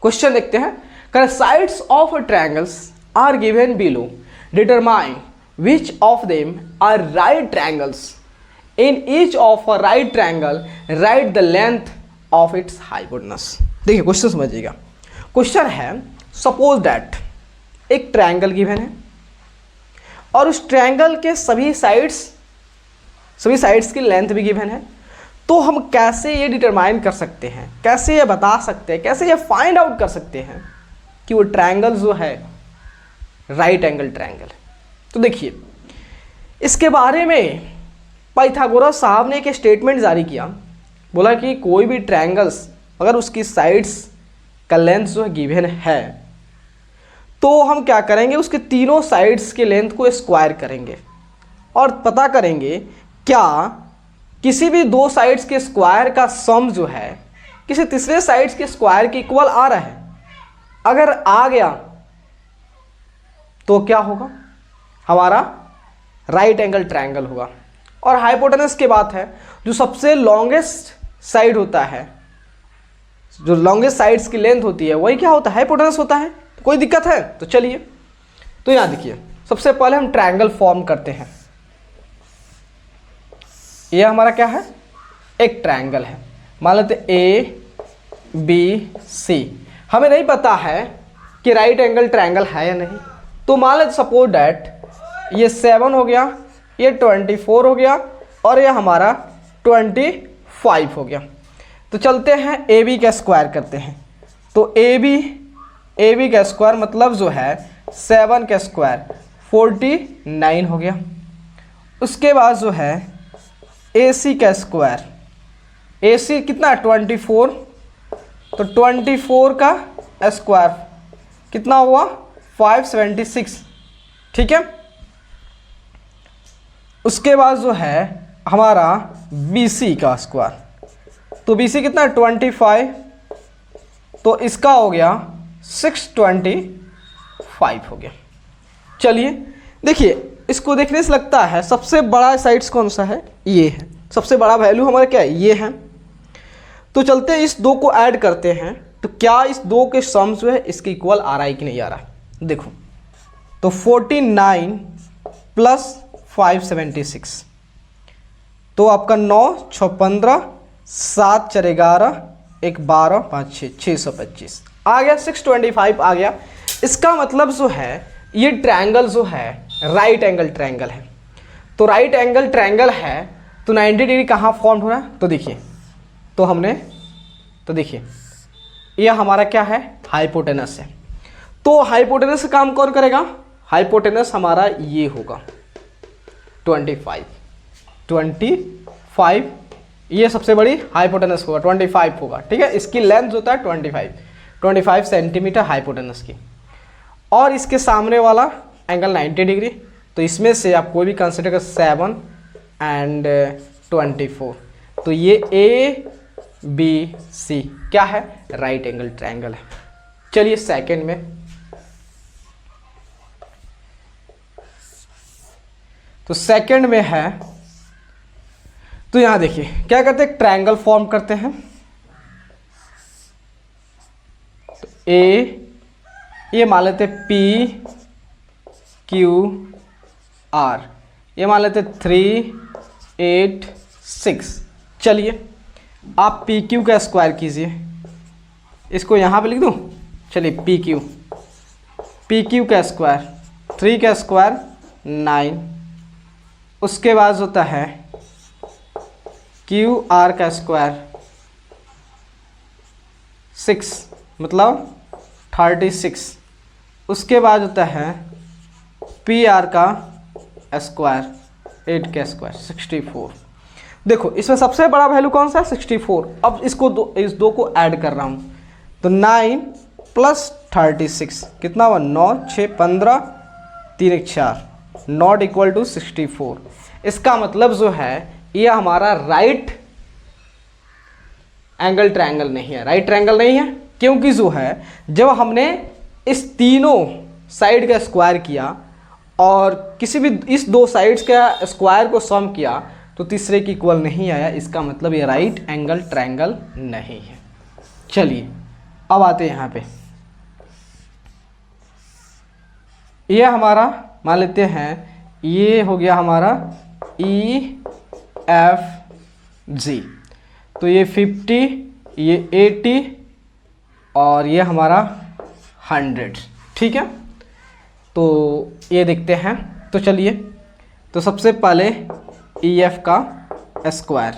Question देखते हैं। Correct sides of triangles are given below, determine which of them are right triangles, in each of a right triangle write the length of its hypotenuse. देखिए question समझिएगा। Question है suppose that एक triangle given है और उस triangle के सभी sides की लेंथ भी गिवन है। तो हम कैसे ये डिटरमाइन कर सकते हैं, कैसे ये बता सकते हैं, कैसे ये फाइंड आउट कर सकते हैं कि वो ट्रायंगल जो है राइट एंगल ट्रायंगल है। तो देखिए इसके बारे में पाइथागोरस साहब ने एक स्टेटमेंट जारी किया, बोला कि कोई भी ट्रायंगल्स अगर उसकी साइड्स का लेंथ जो है गिवन है तो हम क्या करेंगे, उसके तीनों साइड्स के लेंथ को स्क्वायर करेंगे और पता करेंगे क्या किसी भी दो साइड्स के स्क्वायर का सम जो है किसी तीसरे साइड्स के स्क्वायर के इक्वल आ रहा है। अगर आ गया तो क्या होगा, हमारा राइट एंगल ट्रायंगल होगा। और हाइपोटेनस की बात है, जो सबसे लॉन्गेस्ट साइड होता है, जो लॉन्गेस्ट साइड्स की लेंथ होती है वही क्या होता है, हाइपोटेनस होता है। कोई दिक्कत है तो चलिए, तो यहां देखिए सबसे पहले हम ट्रायंगल फॉर्म करते हैं। ये हमारा क्या है, एक ट्रायंगल है, मान लेते ए बी सी। हमें नहीं पता है कि राइट एंगल ट्रायंगल है या नहीं, तो मान लेते सपोज डैट ये 7 हो गया, ये 24 हो गया और ये हमारा 25 हो गया। तो चलते हैं ए बी का स्क्वायर करते हैं। तो ए बी का स्क्वायर मतलब जो है 7 का स्क्वायर 49 हो गया। उसके बाद जो है ए सी का स्क्वायर, ए सी कितना 24, तो 24 का स्क्वायर कितना हुआ 576, ठीक है। उसके बाद जो है हमारा बी सी का स्क्वायर, तो बी सी कितना 25, तो इसका हो गया 625 हो गया। चलिए देखिए इसको देखने से लगता है सबसे बड़ा साइड्स कौन सा है, ये है, सबसे बड़ा वैल्यू हमारा क्या है, ये है। तो चलते हैं इस दो को ऐड करते हैं, तो क्या इस दो के सम जो है इसके इक्वल आ रहा है कि नहीं आ रहा है। देखो तो 49 प्लस 576, तो आपका 9 6 15 7 4 11 1 12 5 6 625 आ गया, 625 आ गया। इसका मतलब जो है ये ट्रायंगल जो है राइट एंगल ट्रायंगल है। तो राइट एंगल ट्रायंगल है तो 90 डिग्री कहाँ फॉर्म हो रहा है, तो देखिए तो देखिए यह हमारा क्या है, हाइपोटेनस है। तो हाइपोटेनस का काम कौन करेगा, हाइपोटेनस हमारा ये होगा 25, ये सबसे बड़ी हाइपोटेनस होगा 25 होगा, ठीक है। इसकी लेंथ होता है 25 सेंटीमीटर हाइपोटेनस की, और इसके सामने वाला एंगल 90 डिग्री। तो इसमें से आप कोई भी कंसिडर कर 7 एंड 24, तो ये ए बी सी क्या है, राइट एंगल ट्रायंगल है। चलिए सेकंड में, तो सेकंड में है, तो यहां देखिए क्या करते हैं, ट्रायंगल फॉर्म करते हैं। तो ये मान लेते पी क्यू आर, ये मान लेते 3 8 6। चलिए आप पी क्यू का स्क्वायर कीजिए, इसको यहाँ पे लिख दूँ, चलिए पी क्यू का स्क्वायर 3 का स्क्वायर 9, उसके बाद होता है क्यू आर का स्क्वायर 6 मतलब 36, उसके बाद होता है पी आर का स्क्वायर 8 का स्क्वायर 64। देखो इसमें सबसे बड़ा वैल्यू कौन सा है, 64। अब इसको इस दो को ऐड कर रहा हूँ, तो 9 प्लस 36 कितना हुआ, 9 6 15 3 1 4, नॉट इक्वल टू 64। इसका मतलब जो है ये हमारा राइट एंगल ट्रायंगल नहीं है, राइट ट्रायंगल नहीं है, क्योंकि जो है जब हमने इस तीनों साइड का स्क्वायर किया और किसी भी इस दो साइड्स का स्क्वायर को सम किया तो तीसरे की इक्वल नहीं आया, इसका मतलब ये राइट एंगल ट्रायंगल नहीं है। चलिए अब आते हैं यहाँ पे, ये हमारा मान लेते हैं, ये हो गया हमारा EFG, तो ये 50, ये 80 और ये हमारा 100, ठीक है। तो ये देखते हैं, तो चलिए, तो सबसे पहले EF का स्क्वायर,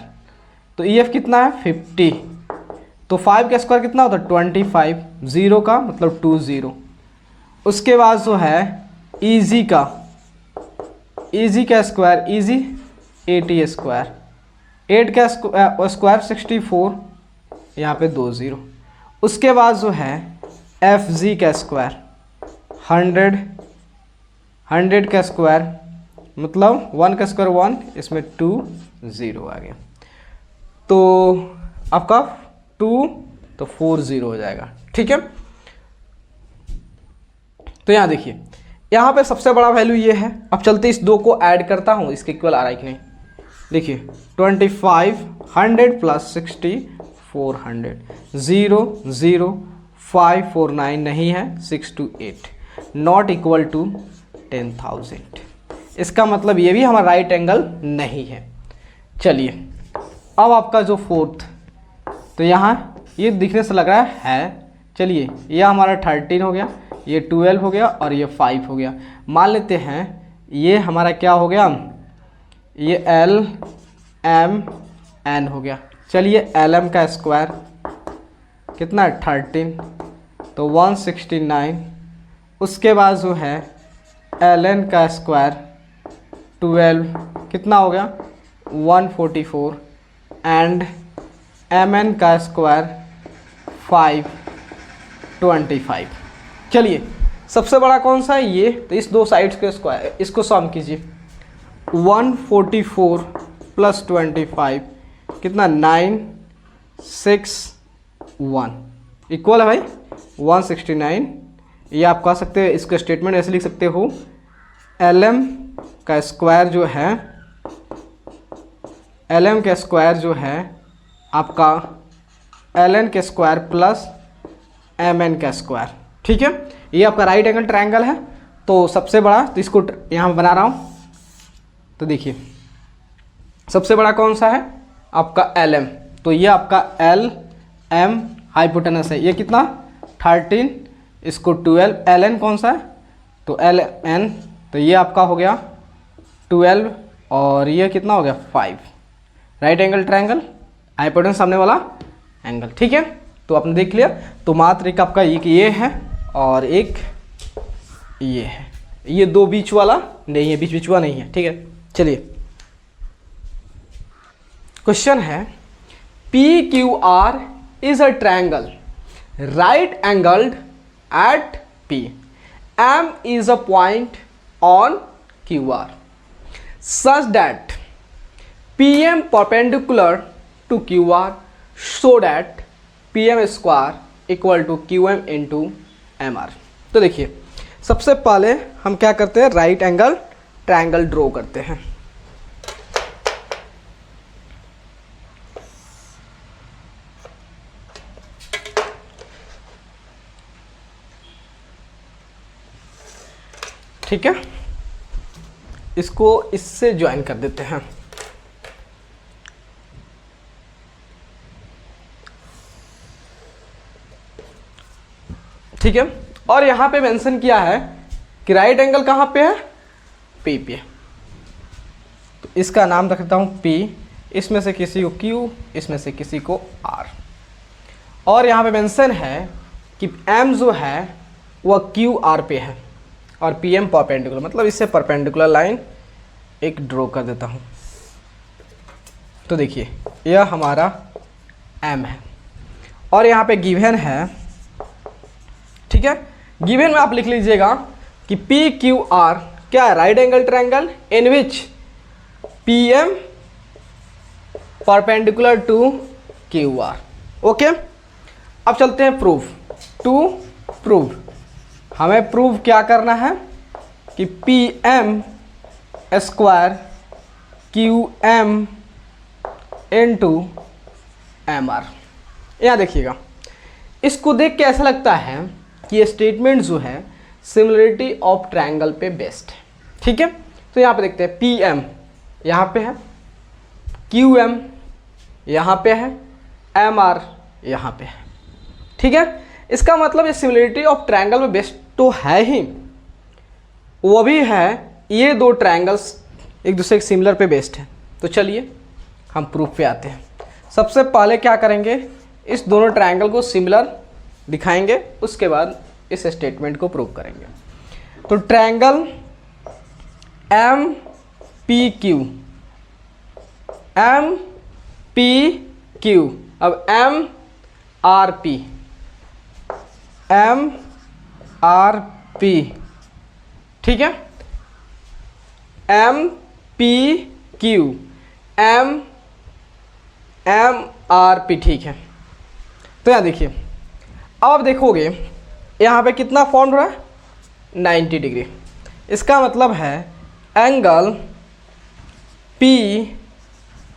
तो EF कितना है 50, तो 5 का स्क्वायर कितना होता है 25, 0 का मतलब 20। उसके बाद जो है EG का स्क्वायर, EG 80 स्क्वायर, 8 का स्क्वायर 64, यहाँ पे 2 0। उसके बाद जो है FG का स्क्वायर 100 का स्क्वायर मतलब 1 का स्क्वायर 1, इसमें 2 0 आ गया, तो आपका 2 तो 4 0 हो जाएगा, ठीक है। तो यहाँ देखिए, यहाँ पे सबसे बड़ा वैल्यू ये है। अब चलते इस दो को ऐड करता हूँ, इसके इक्वल आ रहा है कि नहीं। देखिए 25, 100 प्लस 60, 400, 0 0, 5 4 9 नहीं है, 6 2 8, नॉट इक्वल टू 10,000। इसका मतलब ये भी हमारा राइट एंगल नहीं है। चलिए अब आपका जो फोर्थ, तो यहाँ ये दिखने से लग रहा है, चलिए यह हमारा 13 हो गया, ये 12 हो गया और ये 5 हो गया। मान लेते हैं ये हमारा क्या हो गया, ये L M N हो गया। चलिए LM का स्क्वायर कितना है 13, तो 169। उसके बाद जो है LN का स्क्वायर 12 कितना हो गया 144 एंड MN का स्क्वायर 525। चलिए सबसे बड़ा कौन सा है ये, तो इस दो साइड्स के स्क्वायर, इसको सम कीजिए। 144 प्लस 25 कितना 961 इक्वल है भाई 169। ये आप कह सकते हैं, इसका स्टेटमेंट ऐसे लिख सकते हो, LM का स्क्वायर जो है, LM का स्क्वायर जो है आपका LN के स्क्वायर प्लस MN का स्क्वायर, ठीक है। ये आपका राइट एंगल ट्रायंगल है। तो सबसे बड़ा, तो इसको यहाँ बना रहा हूँ, तो देखिए सबसे बड़ा कौन सा है आपका LM, तो ये आपका LM हाइपोटेनस है। ये कितना 13, इसको 12, LN कौन सा है तो LN, तो ये आपका हो गया 12 और ये कितना हो गया 5। राइट एंगल ट्रायंगल, हाइपोटेनस सामने वाला एंगल, ठीक है। तो आपने देख लिया। तो मात्र एक आपका एक ये है और एक ये है, ये दो बीच वाला नहीं है, बीच वाला नहीं है, ठीक है। चलिए क्वेश्चन है, PQR is a triangle right angled at P. M is a point on QR such that PM perpendicular to QR so that PM square equal to QM into MR। तो देखिए सबसे पहले हम क्या करते हैं, राइट एंगल ट्रायंगल ड्रॉ करते हैं। ठीक है, इसको इससे ज्वाइन कर देते हैं। ठीक है, और यहां पे मेंशन किया है कि राइट एंगल कहां पे है, P पे। तो इसका नाम रखता हूं P, इसमें से किसी को Q, इसमें से किसी को R। और यहां पे मेंशन है कि M जो है वह QR पे है और PM परपेंडिकुलर, मतलब इससे परपेंडिकुलर लाइन एक ड्रॉ कर देता हूं। तो देखिए यह हमारा M है और यहाँ पे गिवन है, ठीक है। गिवन में आप लिख लीजिएगा कि PQR क्या है, right angle triangle in which PM perpendicular to QR। Okay, अब चलते हैं प्रूफ। टू प्रूव, हमें प्रूव क्या करना है कि PM square QM into MR। यहाँ देखिएगा इसको देख के ऐसा लगता है कि ये स्टेटमेंट जो है सिमिलरिटी ऑफ ट्रायंगल पे बेस्ड है। ठीक है, तो यहाँ पे देखते हैं पी एम यहाँ पे है, क्यू एम यहाँ पे है, एम आर यहाँ पे है। ठीक है, इसका मतलब ये सिमिलरिटी ऑफ ट्रायंगल में बेस्ड तो है ही, वो भी है ये दो ट्रायंगल्स एक दूसरे के सिमिलर पे बेस्ड है। तो चलिए हम प्रूफ पे आते हैं। सबसे पहले क्या करेंगे, इस दोनों ट्रायंगल को सिमिलर दिखाएंगे, उसके बाद इस स्टेटमेंट को प्रूव करेंगे। तो triangle M P Q, M P Q, अब M R P, M R P, ठीक है, M P Q, M R P, ठीक है। तो यहाँ देखिए, अब आप देखोगे यहाँ पे कितना फॉर्म हो रहा है, 90 डिग्री। इसका मतलब है एंगल पी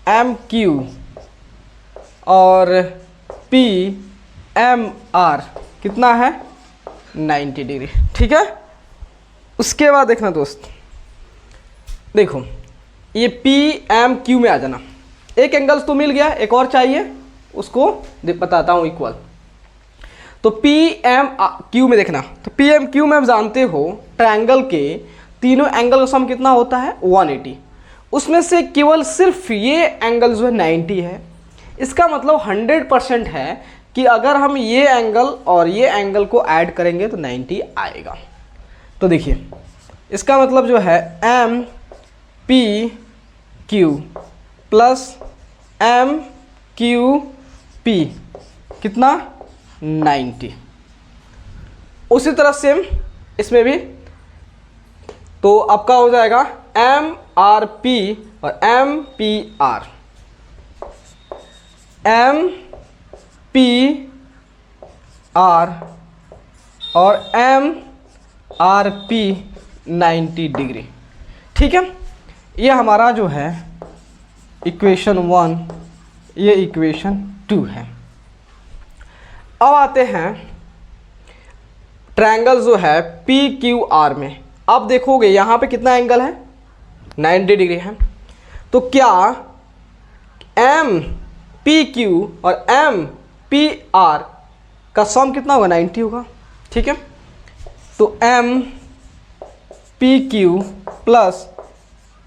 एम क्यू और पी एम आर कितना है, 90 डिग्री। ठीक है, उसके बाद देखना दोस्त, देखो ये पी एम क्यू में आ जाना, एक एंगल तो मिल गया, एक और चाहिए, उसको बताता हूँ इक्वल। तो पी एम क्यू में देखना, तो पी एम क्यू में आप जानते हो ट्रायंगल के तीनों एंगल का सम कितना होता है, 180। उसमें से केवल सिर्फ ये एंगल जो है 90 है। इसका मतलब 100% है कि अगर हम ये एंगल और ये एंगल को ऐड करेंगे तो 90 आएगा। तो देखिए इसका मतलब जो है M P Q plus M Q P कितना, 90। उसी तरह सेम इसमें भी, तो आपका हो जाएगा एम आर पी और M P R, M P R और एम आर पी 90 डिग्री। ठीक है, ये हमारा जो है इक्वेशन 1, ये इक्वेशन 2 है। अब आते हैं ट्रायंगल जो है पी क्यू आर में। अब देखोगे यहाँ पे कितना एंगल है, 90 डिग्री है। तो क्या एम पी क्यू और एम पी आर का सम कितना होगा, 90 होगा। ठीक है, तो M P Q plus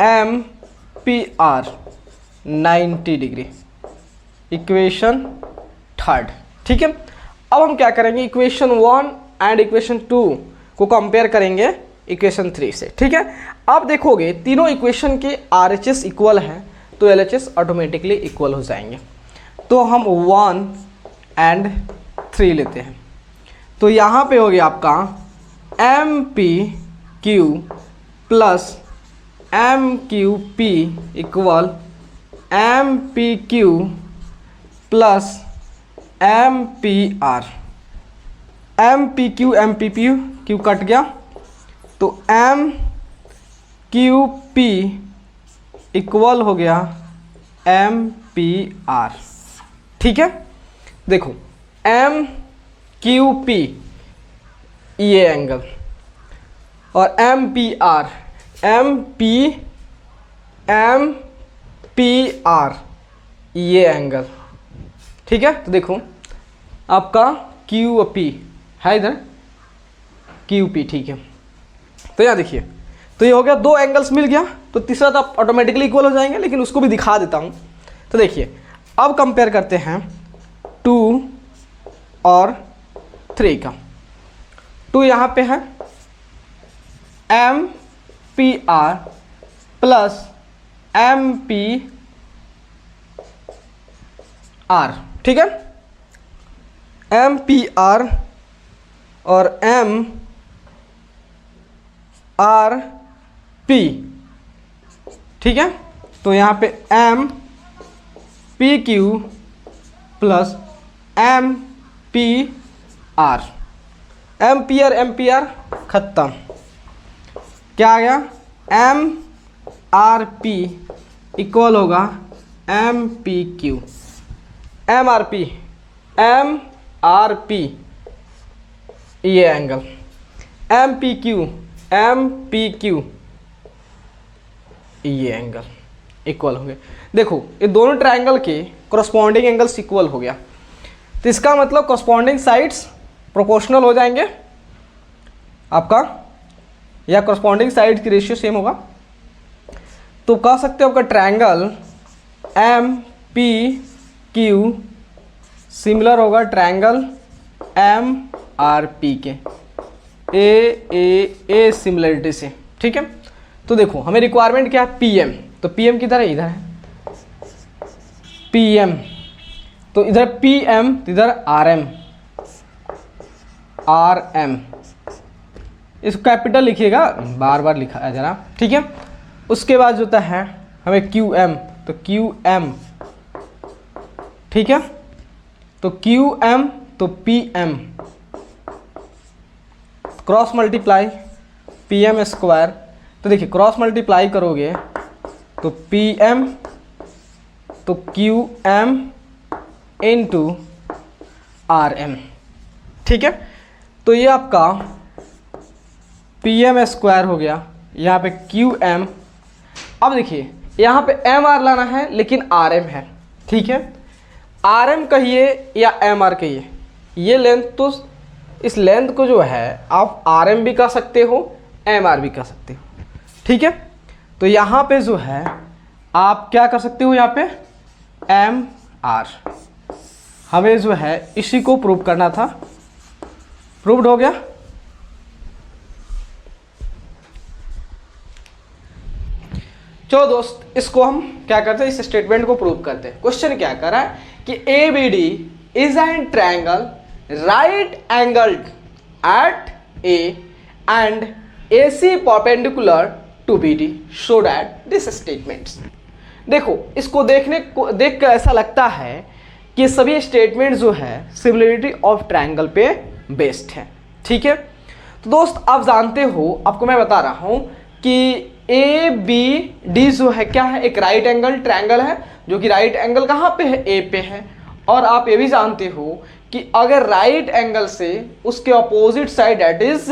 M P R 90 degree, equation 3। ठीक है, अब हम क्या करेंगे, इक्वेशन 1 एंड इक्वेशन 2 को कंपेयर करेंगे इक्वेशन 3 से। ठीक है, आप देखोगे तीनों इक्वेशन के RHS इक्वल है, तो LHS ऑटोमेटिकली इक्वल हो जाएंगे। तो हम 1 एंड 3 लेते हैं। तो यहाँ पे हो गया आपका M P Q plus M Q P equal M P Q plus M P R, M P Q कट गया, तो एम क्यू पी इक्वल हो गया एम पी आर। ठीक है, देखो एम क्यू पी ये एंगल और M P R, M P R ये एंगल। ठीक है, तो देखो आपका क्यू पी है इधर, क्यू पी। ठीक है, तो यहाँ देखिए, तो ये हो गया, दो एंगल्स मिल गया, तो तीसरा तो ऑटोमेटिकली इक्वल हो जाएंगे, लेकिन उसको भी दिखा देता हूँ। तो देखिए अब कंपेयर करते हैं 2 और 3 का। 2 यहाँ पे है M P R plus M P R. ठीक है, एम पी आर और एम आर पी। ठीक है, तो यहाँ पे M P Q plus M P R, M P R खत्म। क्या आ गया, एम आर पी इक्वल होगा M P Q, M R P M R P ये एंगल, एम पी क्यू ये एंगल इक्वल हो गए। देखो ये दोनों ट्रायंगल के करस्पॉन्डिंग एंगल्स इक्वल हो गया, तो इसका मतलब करस्पॉन्डिंग साइड्स प्रोपोर्शनल हो जाएंगे आपका, या करस्पॉन्डिंग साइड की रेशियो सेम होगा। तो कह सकते हो आपका triangle M P Q similar होगा ट्रायंगल एम आर पी के ए सिमिलरिटी से, ठीक है। तो देखो हमें रिक्वायरमेंट क्या है, पी एम, तो पी एम किधर है, इधर है पी एम, तो इधर पी एम, इधर आर एम, इसको कैपिटल लिखिएगा, बार बार लिखा है जरा, ठीक है। उसके बाद जो होता है हमें क्यू एम, तो क्यू एम, ठीक है, तो क्यू एम तो P M, cross multiply P M square, तो देखिए क्रॉस मल्टीप्लाई करोगे तो पी एम तो Q M into R M, ठीक है। तो ये आपका पी एम स्क्वायर हो गया, यहाँ पे क्यू एम। अब देखिए यहाँ पे एम आर लाना है लेकिन आर एम है, ठीक है। आर एम कहिए या एम आर कहिए, ये लेंथ, तो इस लेंथ को जो है आप आर एम भी कह सकते हो, एम आर भी कह सकते हो, ठीक है। तो यहाँ पे जो है आप क्या कर सकते हो, यहाँ पे एम आर, हमें जो है इसी को प्रूव करना था, प्रूव्ड हो गया। चलो दोस्त, इसको हम क्या करते हैं, इस स्टेटमेंट को प्रूव करते हैं। क्वेश्चन क्या कर रहा है कि A B D is an triangle right angled at A and A C perpendicular to B D, show that this statements. देखो इसको देख कर ऐसा लगता है कि सभी स्टेटमेंट जो है सिमिलरिटी ऑफ ट्रायंगल पे बेस्ड है, ठीक है। तो दोस्त आप जानते हो, आपको मैं बता रहा हूं कि ए बी डी जो है क्या है, एक राइट एंगल ट्रायंगल है, जो कि राइट एंगल कहाँ पे है, ए पे है। और आप ये भी जानते हो कि अगर राइट एंगल से उसके opposite side that is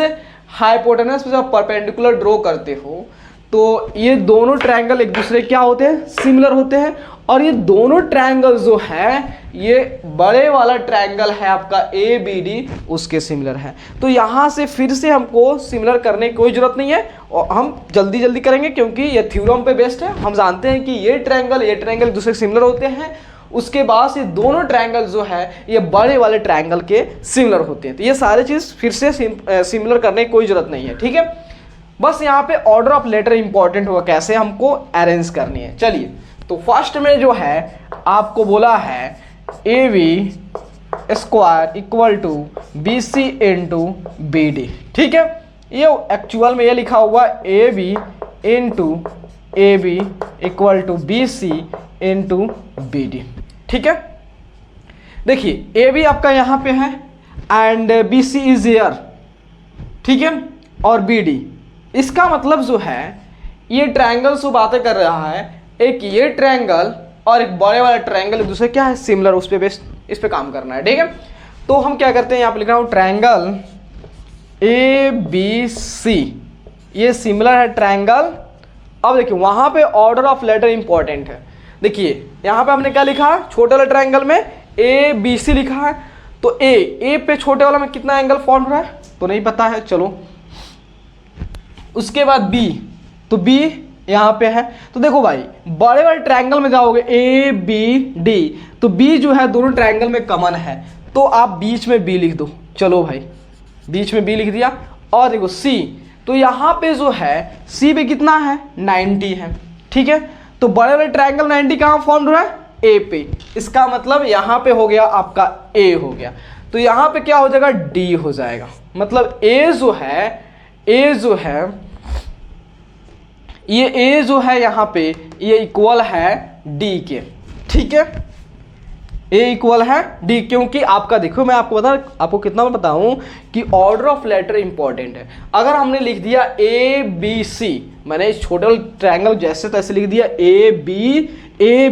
hypotenuse पे जब परपेंडिकुलर ड्रॉ करते हो तो ये दोनों ट्रायंगल एक दूसरे क्या होते हैं, सिमिलर होते हैं। और ये दोनों ट्रायंगल जो है, ये बड़े वाला ट्रायंगल है आपका ए बी डी, उसके सिमिलर है। तो यहाँ से फिर से हमको सिमिलर करने की कोई जरूरत नहीं है, और हम जल्दी जल्दी करेंगे क्योंकि ये थ्योरम पे बेस्ड है। हम जानते हैं कि ये ट्रायंगल एक दूसरे से सिमिलर होते हैं, उसके बाद ये दोनों ट्रायंगल जो है ये बड़े वाले ट्रायंगल के सिमिलर होते हैं। तो ये सारी चीज़ फिर से सिमिलर करने की कोई जरूरत नहीं है, ठीक है। बस यहाँ पे ऑर्डर ऑफ लेटर इंपॉर्टेंट होगा, कैसे हमको अरेंज करनी है। चलिए, तो फर्स्ट में जो है आपको बोला है A B square equal to B C into B D, ठीक है। ये एक्चुअल में ये लिखा हुआ A B into A B equal to B C into B D, ठीक है। देखिए ए बी आपका यहाँ पे है and B C is here, ठीक है, और बी डी, इसका मतलब जो है ये ट्रायंगल से बातें कर रहा है, एक ये ट्रायंगल और एक बड़े वाला ट्रायंगल एक दूसरे क्या है, सिमिलर, उस पे बेस्ट, इस पे काम करना है, ठीक है। तो हम क्या करते हैं, यहाँ पे लिख रहा हूँ ट्रायंगल ए बी सी, ये सिमिलर है ट्रायंगल। अब देखिए वहाँ पे ऑर्डर ऑफ लेटर इंपॉर्टेंट है। देखिए यहाँ पे हमने क्या लिखा है, छोटे वाले ट्रायंगल में ए बी सी लिखा है, तो ए पे छोटे वाला में कितना एंगल फॉर्म हो रहा है तो नहीं पता है, चलो। उसके बाद बी, तो बी यहाँ पे है, तो देखो भाई बड़े वाले ट्रायंगल में जाओगे ए बी डी, तो बी जो है दोनों ट्रायंगल में कॉमन है, तो आप बीच में बी लिख दो। चलो भाई बीच में बी लिख दिया। और देखो सी, तो यहाँ पे जो है सी पे कितना है, 90 है, ठीक है। तो बड़े वाले ट्रायंगल 90 कहाँ फॉर्म हो रहा है, ए पे, इसका मतलब यहाँ पे हो गया आपका ए हो गया, तो यहाँ पे क्या हो जाएगा, डी हो जाएगा। मतलब ए जो है यहाँ पे ये इक्वल है डी के, ठीक है। ए इक्वल है डी, क्योंकि आपका देखो मैं आपको कितना बताऊं कि ऑर्डर ऑफ लेटर इंपॉर्टेंट है। अगर हमने लिख दिया ए बी सी, मैंने इस छोटे ट्रायंगल जैसे तैसे लिख दिया ए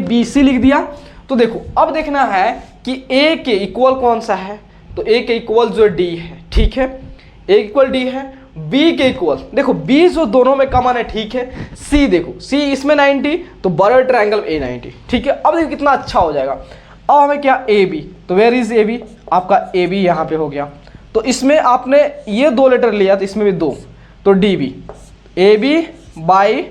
बी सी लिख दिया, तो देखो अब देखना है कि ए के इक्वल कौन सा है, तो ए के इक्वल जो डी है, ठीक है, ए इक्वल डी है, बी के इक्वल, देखो बी जो दोनों में कॉमन है, ठीक है, सी देखो सी इसमें 90, तो बड़ा ट्रायंगल ए 90, ठीक है। अब देखो कितना अच्छा हो जाएगा। अब हमें क्या ए बी, तो वेयर इज ए बी, आपका ए बी यहाँ पे हो गया। तो इसमें आपने ये 2 लेटर लिया तो इसमें भी 2, तो D B, A B by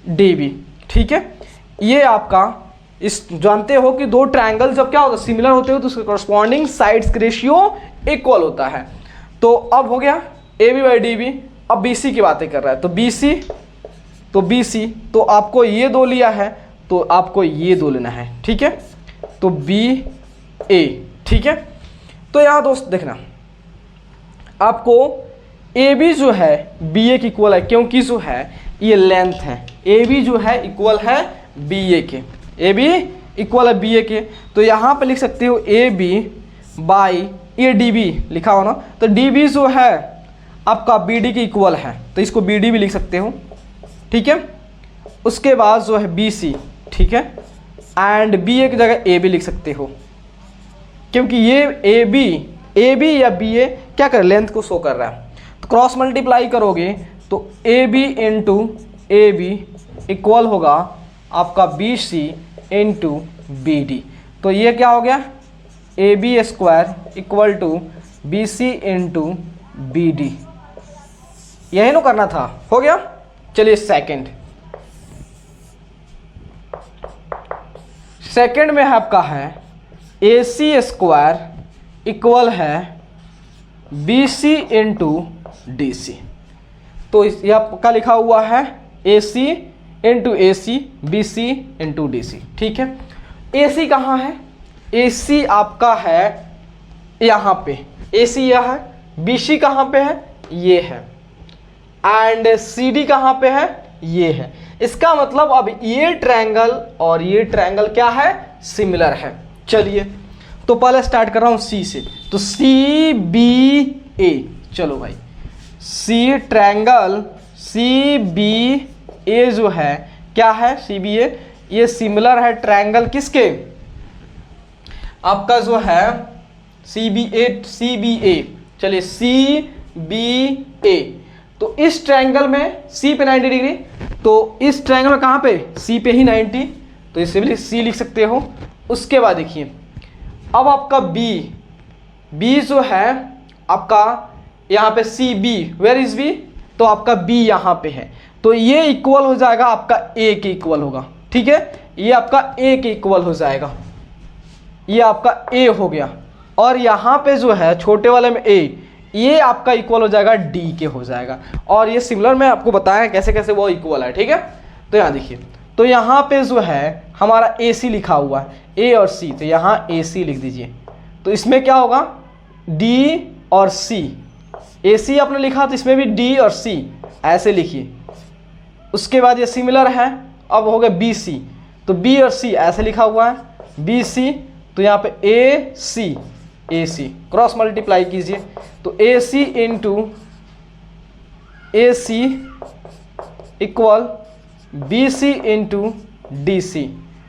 D B, ठीक है। ये आपका इस जानते हो कि 2 ट्रायंगल जब क्या होता है सिमिलर होते हो तो उसके कॉरस्पॉन्डिंग साइड्स का रेशियो इक्वल होता है। तो अब हो गया A B by D B. अब बी सी की बातें कर रहा है, तो बी सी, तो बी सी, तो आपको ये 2 लिया है तो आपको ये 2 लेना है, ठीक है। तो बी ए, ठीक है। तो यहाँ दोस्त देखना, आपको ए बी जो है बी ए की इक्वल है, क्योंकि जो है ये लेंथ है, ए बी जो है इक्वल है बी ए के, ए बी इक्वल है बी ए के। तो यहाँ पे लिख सकते हो ए बी बाई ये डी बी लिखा हो ना, तो डी बी जो है आपका बी डी के इक्वल है, तो इसको बी डी भी लिख सकते हो, ठीक है। उसके बाद जो है बी सी, ठीक है, एंड बी ए की जगह ए बी लिख सकते हो, क्योंकि ये ए बी या बी ए क्या कर लेंथ को शो कर रहा है। तो क्रॉस मल्टीप्लाई करोगे तो A B into A B equal होगा आपका B C into B D. तो ये क्या हो गया, A B square equal to B C into B D, यही ना करना था, हो गया। चलिए सेकंड में आपका है ए सी स्क्वायर इक्वल है B C into D C. तो यह आपका लिखा हुआ है A C into A C, B C into D C, ठीक है। ए सी कहाँ है, ए सी आपका है यहाँ पे, ए सी यह है, बी सी कहाँ पे है, ये है, एंड सी डी कहाँ पे है, ये है। इसका मतलब अब ये ट्रायंगल और ये ट्रायंगल क्या है, सिमिलर है। चलिए तो पहले स्टार्ट कर रहा हूँ सी से, तो सी बी ए, चलो भाई सी ट्रायंगल सी बी ए जो है क्या है, सी बी ए, ये सिमिलर है ट्रायंगल किसके, आपका जो है सी बी ए, चलिए सी बी ए। तो इस ट्रायंगल में सी पे 90 डिग्री, तो इस ट्रायंगल में कहाँ पे, सी पे ही 90, तो इसे भी सी लिख सकते हो। उसके बाद देखिए अब आपका बी जो है आपका यहाँ पे C B, where is B, तो आपका बी यहाँ पे है, तो ये इक्वल हो जाएगा आपका ए के इक्वल होगा, ठीक है, ये आपका ए के इक्वल हो जाएगा, ये आपका ए हो गया। और यहाँ पे जो है छोटे वाले में ए, ये आपका इक्वल हो जाएगा डी के हो जाएगा। और ये सिमिलर में आपको बताया कैसे कैसे वो इक्वल है, ठीक है। तो यहाँ देखिए, तो यहाँ पे जो है हमारा ए सी लिखा हुआ है, ए और सी, तो यहाँ ए सी लिख दीजिए। तो इसमें क्या होगा, डी और सी, ए सी आपने लिखा तो इसमें भी डी और सी ऐसे लिखिए। उसके बाद ये सिमिलर है, अब हो गया बी सी, तो बी और सी ऐसे लिखा हुआ है, बी सी, तो यहाँ पे ए सी क्रॉस मल्टीप्लाई कीजिए, तो A C into A C equal B C into D C.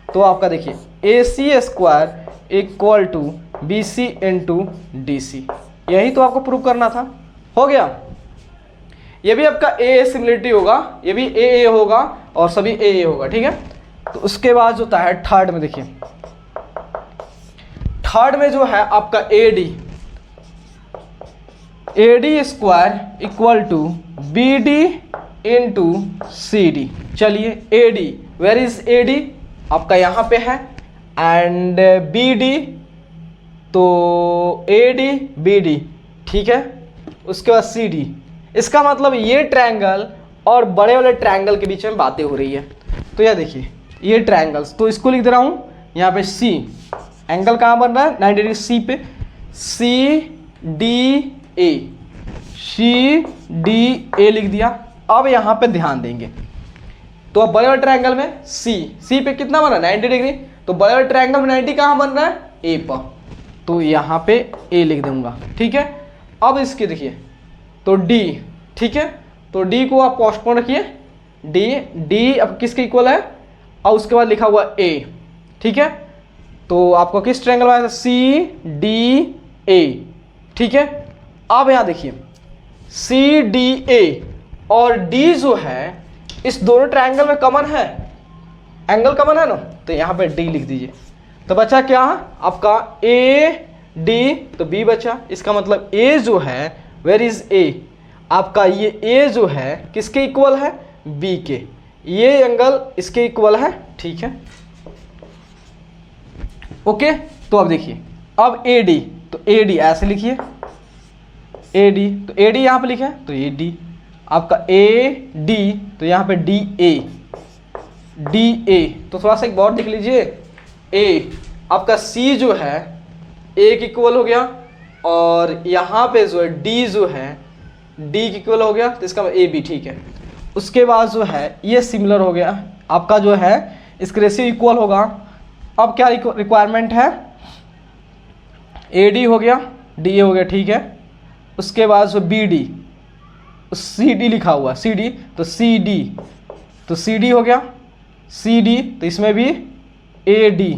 तो आपका देखिए A C square equal to B C into D C, यही तो आपको प्रूव करना था, हो गया। ये भी आपका ए सिमिलरिटी होगा, ये भी ए होगा और सभी ए होगा, ठीक है। तो उसके बाद जो होता है थर्ड में, देखिए थर्ड में जो है आपका A D square equal to B D into C D. चलिए A D, where is A D, आपका यहाँ पे है, एंड बी डी, तो ए डी बी डी, ठीक है। उसके बाद सी डी, इसका मतलब ये ट्रायंगल और बड़े वाले ट्रायंगल के बीच में बातें हो रही है। तो यह देखिए ये ट्रायंगल्स, तो इसको लिख दे रहा हूँ यहाँ पे सी, एंगल कहाँ बन रहा है 90 डिग्री सी पे, सी डी ए लिख दिया। अब यहाँ पे ध्यान देंगे, तो अब बड़े वाले ट्रायंगल में सी पे कितना बन रहा है 90 डिग्री, तो बड़े वाले ट्रायंगल में 90 कहाँ बन रहा है, ए पर, तो यहाँ पे ए लिख दूंगा, ठीक है। अब इसके देखिए तो डी, ठीक है, तो डी को आप पोस्टपोन रखिए, डी अब किसके इक्वल है, और उसके बाद लिखा हुआ ए, ठीक है। तो आपको किस ट्रायंगल में सी डी ए, ठीक है। अब यहाँ देखिए सी डी ए और डी जो है इस दोनों ट्रायंगल में कॉमन है, एंगल कॉमन है ना, तो यहाँ पे डी लिख दीजिए। तो बचा क्या आपका ए डी, तो बी बचा। इसका मतलब ए जो है, वेयर इज ए, आपका ये ए जो है किसके इक्वल है, बी के। ये एंगल इसके इक्वल है, ठीक है, ओके। तो अब देखिए अब ए डी, तो ए डी ऐसे लिखिए, ए डी, तो ए डी यहाँ पे लिखे तो ए डी, आपका ए डी, तो यहाँ पे डी ए, डी ए। तो थोड़ा सा एक बार देख लीजिए, ए आपका सी जो है ए के इक्वल हो गया, और यहाँ पे जो है डी जो है डी के इक्वल हो गया, तो इसका ए बी, ठीक है। उसके बाद जो है ये सिमिलर हो गया, आपका जो है इसका रेशियो इक्वल होगा। अब क्या रिक्वायरमेंट है, ए डी हो गया, डी ए हो गया, ठीक है। उसके बाद जो बी डी, सी डी लिखा हुआ, सी डी, तो सी डी, तो सी डी हो गया, सी डी, तो इसमें भी ए डी,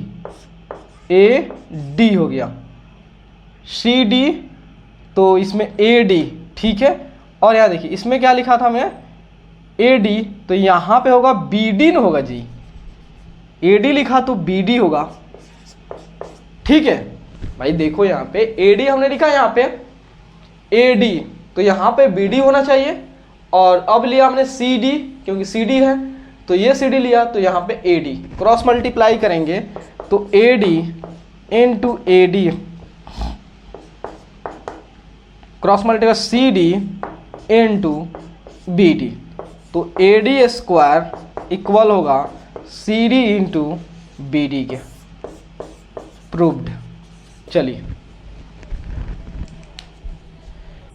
ए डी हो गया, सी डी, तो इसमें ए डी, ठीक है। और यहाँ देखिए इसमें क्या लिखा था मैं, ए डी, तो यहाँ पे होगा बी डी न होगा जी, ए डी लिखा तो बी डी होगा, ठीक है भाई। देखो यहाँ पे ए डी हमने लिखा, यहाँ पे ए डी, तो यहाँ पे बी डी होना चाहिए। और अब लिया हमने सी डी, क्योंकि सी डी है तो ये सी डी लिया, तो यहाँ पे ए डी, क्रॉस मल्टीप्लाई करेंगे तो A D into A D, cross multiply C D into B D, तो ए डी स्क्वायर इक्वल होगा C D into B D के। प्रूव्ड। चलिए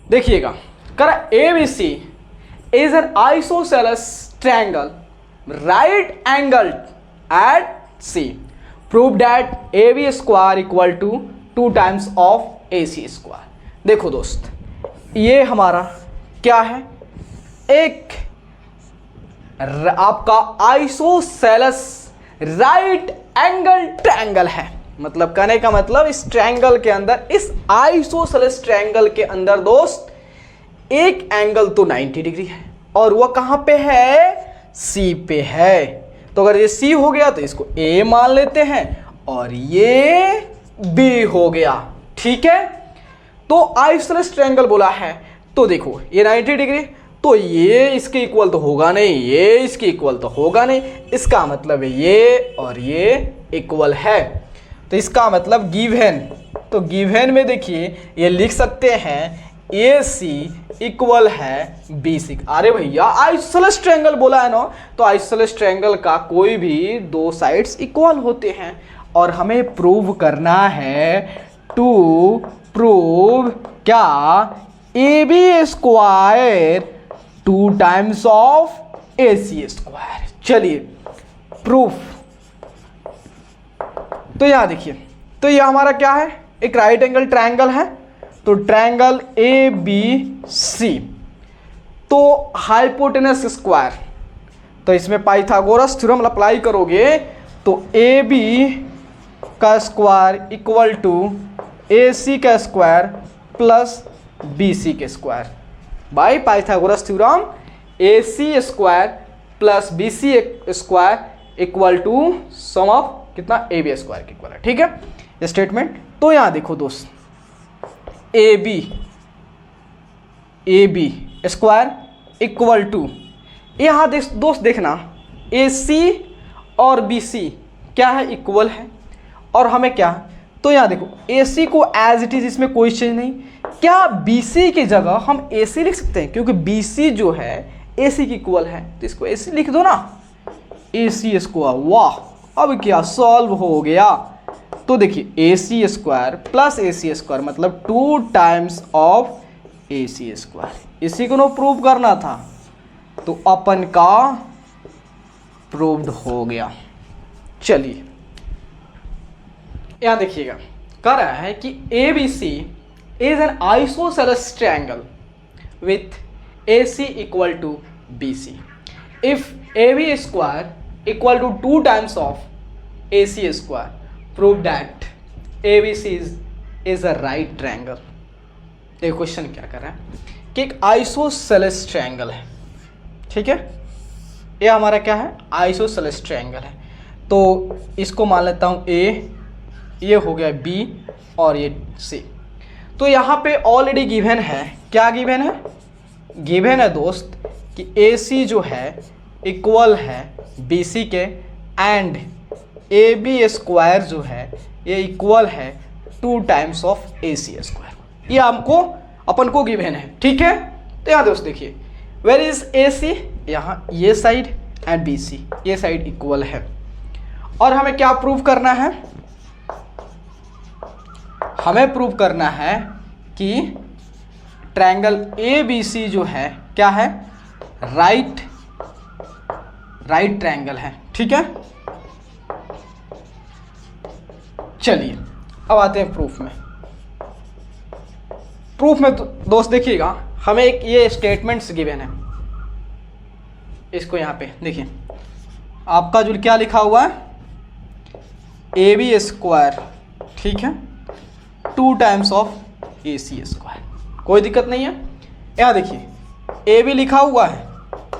देखिएगा, करा A B C is an isosceles triangle right angle at C, prove that A B square equal to 2 times of A C square. देखो दोस्त, ये हमारा क्या है, एक आपका आइसोसेलेस राइट एंगल ट्रायंगल है। मतलब कहने का मतलब इस ट्रायंगल के अंदर, इस आइसोसेलेस ट्रायंगल के अंदर दोस्त एक एंगल तो 90 डिग्री है, और वह कहां पे है, सी पे है। तो अगर ये सी हो गया तो इसको ए मान लेते हैं, और ये बी हो गया, ठीक है। तो आइसोसेलेस ट्रायंगल बोला है, तो देखो ये 90 डिग्री, तो ये इसके इक्वल तो होगा नहीं, ये इसके इक्वल तो होगा नहीं, इसका मतलब ये और ये इक्वल है। तो इसका मतलब गिवन, तो गिवन में देखिए ये लिख सकते हैं ए सी इक्वल है बी सी। अरे भैया आइसोसेलेस ट्रायंगल बोला है ना, तो आइसोसेलेस ट्रायंगल का कोई भी 2 साइड्स इक्वल होते हैं, और हमें प्रूव करना है, टू प्रूव क्या, A B square 2 times of A C square. चलिए प्रूफ। तो यहां देखिए, तो यह हमारा क्या है, एक राइट एंगल ट्रायंगल है, तो ट्रायंगल ए बी सी, तो हाइपोटेनस स्क्वायर, तो इसमें पाइथागोरस थ्योरम अप्लाई करोगे तो ए बी का square equal to A C का स्क्वायर प्लस बी सी के square, by Pythagoras theorem A C square plus B C square equal to sum of कितना, A B square के equal है, ठीक है स्टेटमेंट। तो यहां देखो दोस्त, A B square equal to, यहां दोस्त देखना ए सी और बी सी क्या है, इक्वल है, और हमें क्या, तो यहां देखो ए सी को एज इट इज, इसमें कोई चेंज नहीं। क्या बी सी की जगह हम ए सी लिख सकते हैं, क्योंकि बी सी जो है ए सी की इक्वल है, तो इसको ए सी लिख दो ना, ए सी स्क्वायर। वाह, अब क्या सॉल्व हो गया। तो देखिए A C square plus A C square मतलब 2 times of A C square, इसी को प्रूव करना था, तो अपन का प्रूव्ड हो गया। चलिए यहां देखिएगा, कह रहा है कि A B C is an isosceles triangle with A C equal to B C if A B square equal to 2 times of A C square, prove that ABC is a right triangle। देखो question क्या कर रहा है कि एक isosceles triangle है, ठीक है, ये हमारा क्या है, आइसोसेलेस ट्रायंगल है। तो इसको मान लेता हूँ ए, ये हो गया बी और ये सी। तो यहाँ पे ऑलरेडी गिवन है, क्या गिवन है, गिवन है दोस्त कि ए सी जो है इक्वल है बी सी के, एंड ए बी स्क्वायर जो है ये इक्वल है 2 times of A C square. ये हमको अपन को गिवन है, ठीक है। तो यहाँ दोस्त देखिए, वेयर इज ए सी, यहाँ ये साइड एंड बी सी, ये साइड इक्वल है। और हमें क्या प्रूव करना है, हमें प्रूव करना है कि ट्रायंगल ए बी सी जो है क्या है, राइट ट्रायंगल है, ठीक है। चलिए अब आते हैं प्रूफ में। प्रूफ में तो दोस्त देखिएगा, हमें एक ये स्टेटमेंट्स गिवन है, इसको यहाँ पे देखिए, आपका जो क्या लिखा हुआ है, ए बी स्क्वायर, ठीक है, 2 times of A C square, कोई दिक्कत नहीं है। यहाँ देखिए ए बी लिखा हुआ है,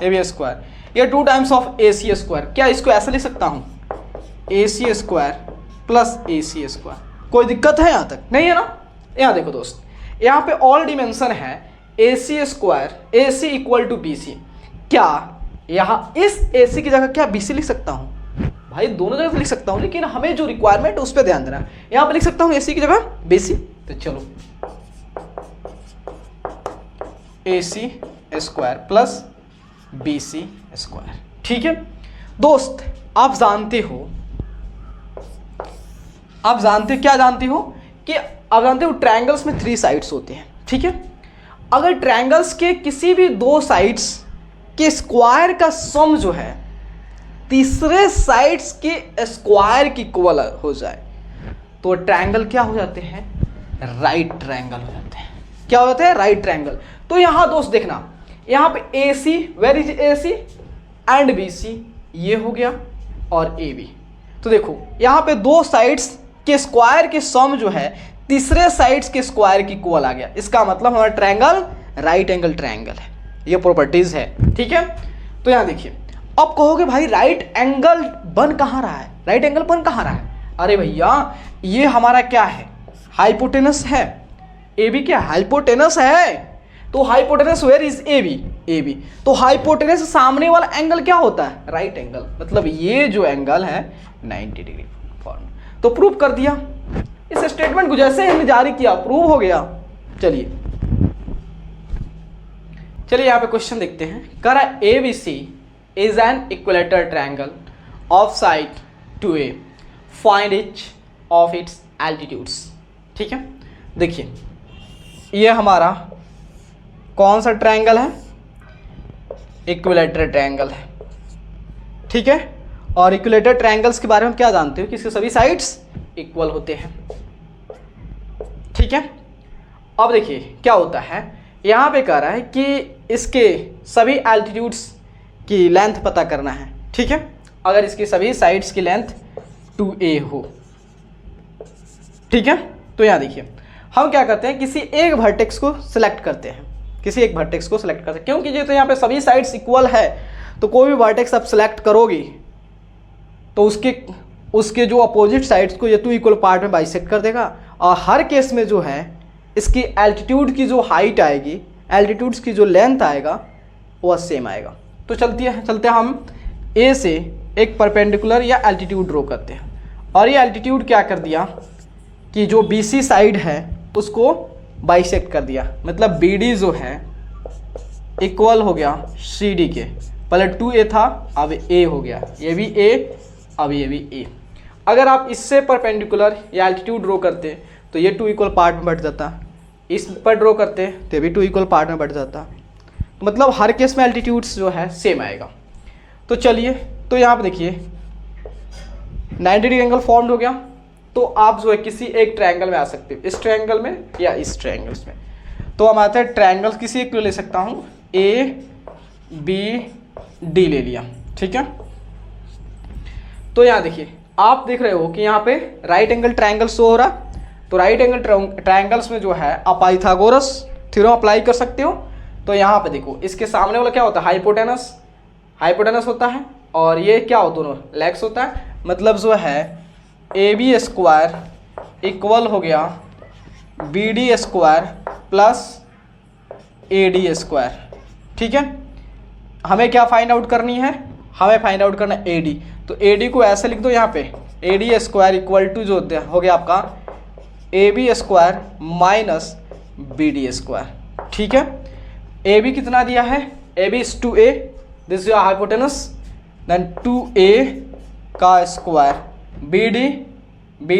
ए बी स्क्वायर, ये 2 times of A C square, क्या इसको ऐसे लिख सकता हूँ, A C square plus A C square, कोई दिक्कत है यहाँ तक, नहीं है ना। यहाँ देखो दोस्त, यहाँ पे ऑल डिमेंशन है A C square, A C equal to B C, क्या यहाँ इस ए सी की जगह क्या बी सी लिख सकता हूँ, भाई दोनों जगह से लिख सकता हूँ, लेकिन हमें जो रिक्वायरमेंट है उस पर ध्यान देना। यहाँ पे लिख सकता हूँ ए सी की जगह बी सी, तो चलो A C square plus B C square, ठीक है। दोस्त आप जानते हो, आप जानते क्या जानते हो कि आप जानते हो ट्रायंगल्स में 3 साइड्स होते हैं, ठीक है। अगर ट्रायंगल्स के किसी भी 2 साइड्स के स्क्वायर का सम जो है तीसरे साइड्स के स्क्वायर की इक्वल हो जाए तो ट्रायंगल क्या हो जाते हैं, राइट ट्रायंगल हो जाते हैं। क्या हो जाते हैं, राइट ट्रायंगल। तो यहां दोस्त देखना, यहां पे A C, where is A C, and B C, ये हो गया, और ए बी। तो देखो यहां पे 2 साइड्स के स्क्वायर के सम जो है तीसरे साइड्स के स्क्वायर की इक्वल आ गया, इसका मतलब हमारा ट्रायंगल राइट एंगल ट्रायंगल है, ये प्रॉपर्टीज है, ठीक है। तो यहां देखिए, अब कहोगे भाई राइट एंगल बन कहाँ रहा है, राइट एंगल बन कहाँ रहा है, अरे भैया ये हमारा क्या है, हाइपोटेनस है, ए बी क्या हाइपोटेनस है, तो hypotenuse where is A B, A B, तो हाइपोटेनस सामने वाला एंगल क्या होता है, राइट एंगल, मतलब ये जो एंगल है 90 डिग्री फॉर्म। तो प्रूव कर दिया, इस स्टेटमेंट को जैसे हमने जारी किया प्रूव हो गया। चलिए यहाँ पे क्वेश्चन देखते हैं, करा A B C is an equilateral triangle of side 2a, find each of its altitudes, ठीक है। देखिए ये हमारा कौन सा ट्रायंगल है, इक्विलेटरल ट्रायंगल है, ठीक है। और इक्विलेटरल ट्रायंगल्स के बारे में क्या जानते हो कि इसके सभी साइड्स इक्वल होते हैं, ठीक है। अब देखिए क्या होता है, यहाँ पे कह रहा है कि इसके सभी एल्टीट्यूड्स की लेंथ पता करना है, ठीक है। अगर इसकी सभी साइड्स की लेंथ 2a हो, ठीक है। तो यहाँ देखिए हम क्या करते हैं, किसी एक वर्टेक्स को सिलेक्ट करते हैं, किसी एक वर्टेक्स को सिलेक्ट करते हैं, क्योंकि ये तो यहाँ पे सभी साइड्स इक्वल है, तो कोई भी वर्टेक्स आप सिलेक्ट करोगी तो उसके जो अपोजिट साइड्स को ये 2 इक्वल पार्ट में बाइसेक्ट कर देगा, और हर केस में जो है इसकी एल्टीट्यूड की जो हाइट आएगी, एल्टीट्यूड्स की जो लेंथ आएगा वह सेम आएगा। तो चलते हैं हम ए से एक परपेंडिकुलर या एल्टीट्यूड ड्रॉ करते हैं, और ये एल्टीट्यूड क्या कर दिया कि जो बी सी साइड है उसको बाइसेक्ट कर दिया, मतलब बी डी जो है इक्वल हो गया सी डी के, पहले 2a था अब a हो गया, ये भी a अब ये भी a। अगर आप इससे परपेंडिकुलर या एल्टीट्यूड ड्रॉ करते तो ये 2 इक्वल पार्ट में बढ़ जाता, इस पर ड्रॉ करते तो ये भी 2 इक्वल पार्ट में बढ़ जाता, तो मतलब हर केस में एल्टीट्यूड्स जो है सेम आएगा। तो चलिए, तो यहाँ पे देखिए 90 डिग्री एंगल फॉर्म्ड हो गया, तो आप जो है किसी एक ट्रायंगल में आ सकते हो, इस ट्रायंगल में या इस ट्रायंगल्स में। तो हम आते हैं ट्रायंगल, किसी एक को ले सकता हूँ, ए बी डी ले लिया, ठीक है। तो यहाँ देखिए आप देख रहे हो कि यहाँ पे राइट एंगल ट्रायंगल शो हो रहा, तो राइट एंगल ट्रायंगल्स में जो है आप पाइथागोरस थ्योरम अप्लाई कर सकते हो। तो यहाँ पे देखो इसके सामने वाला क्या होता है, हाइपोटेनस, हाइपोटेनस होता है, और ये क्या हो दोनों लेग्स होता है। मतलब जो है ए बी स्क्वायर इक्वल हो गया B D square plus A D square. ठीक है, हमें क्या फाइंड आउट करनी है, हमें फाइंड आउट करना है ए डी। तो ए डी को ऐसे लिख दो यहाँ पे, A D square equal to जो हो गया आपका A B square minus B D square. ठीक है, ए बी कितना दिया है, A B is 2a, this is your hypotenuse, then 2a का स्क्वायर, बी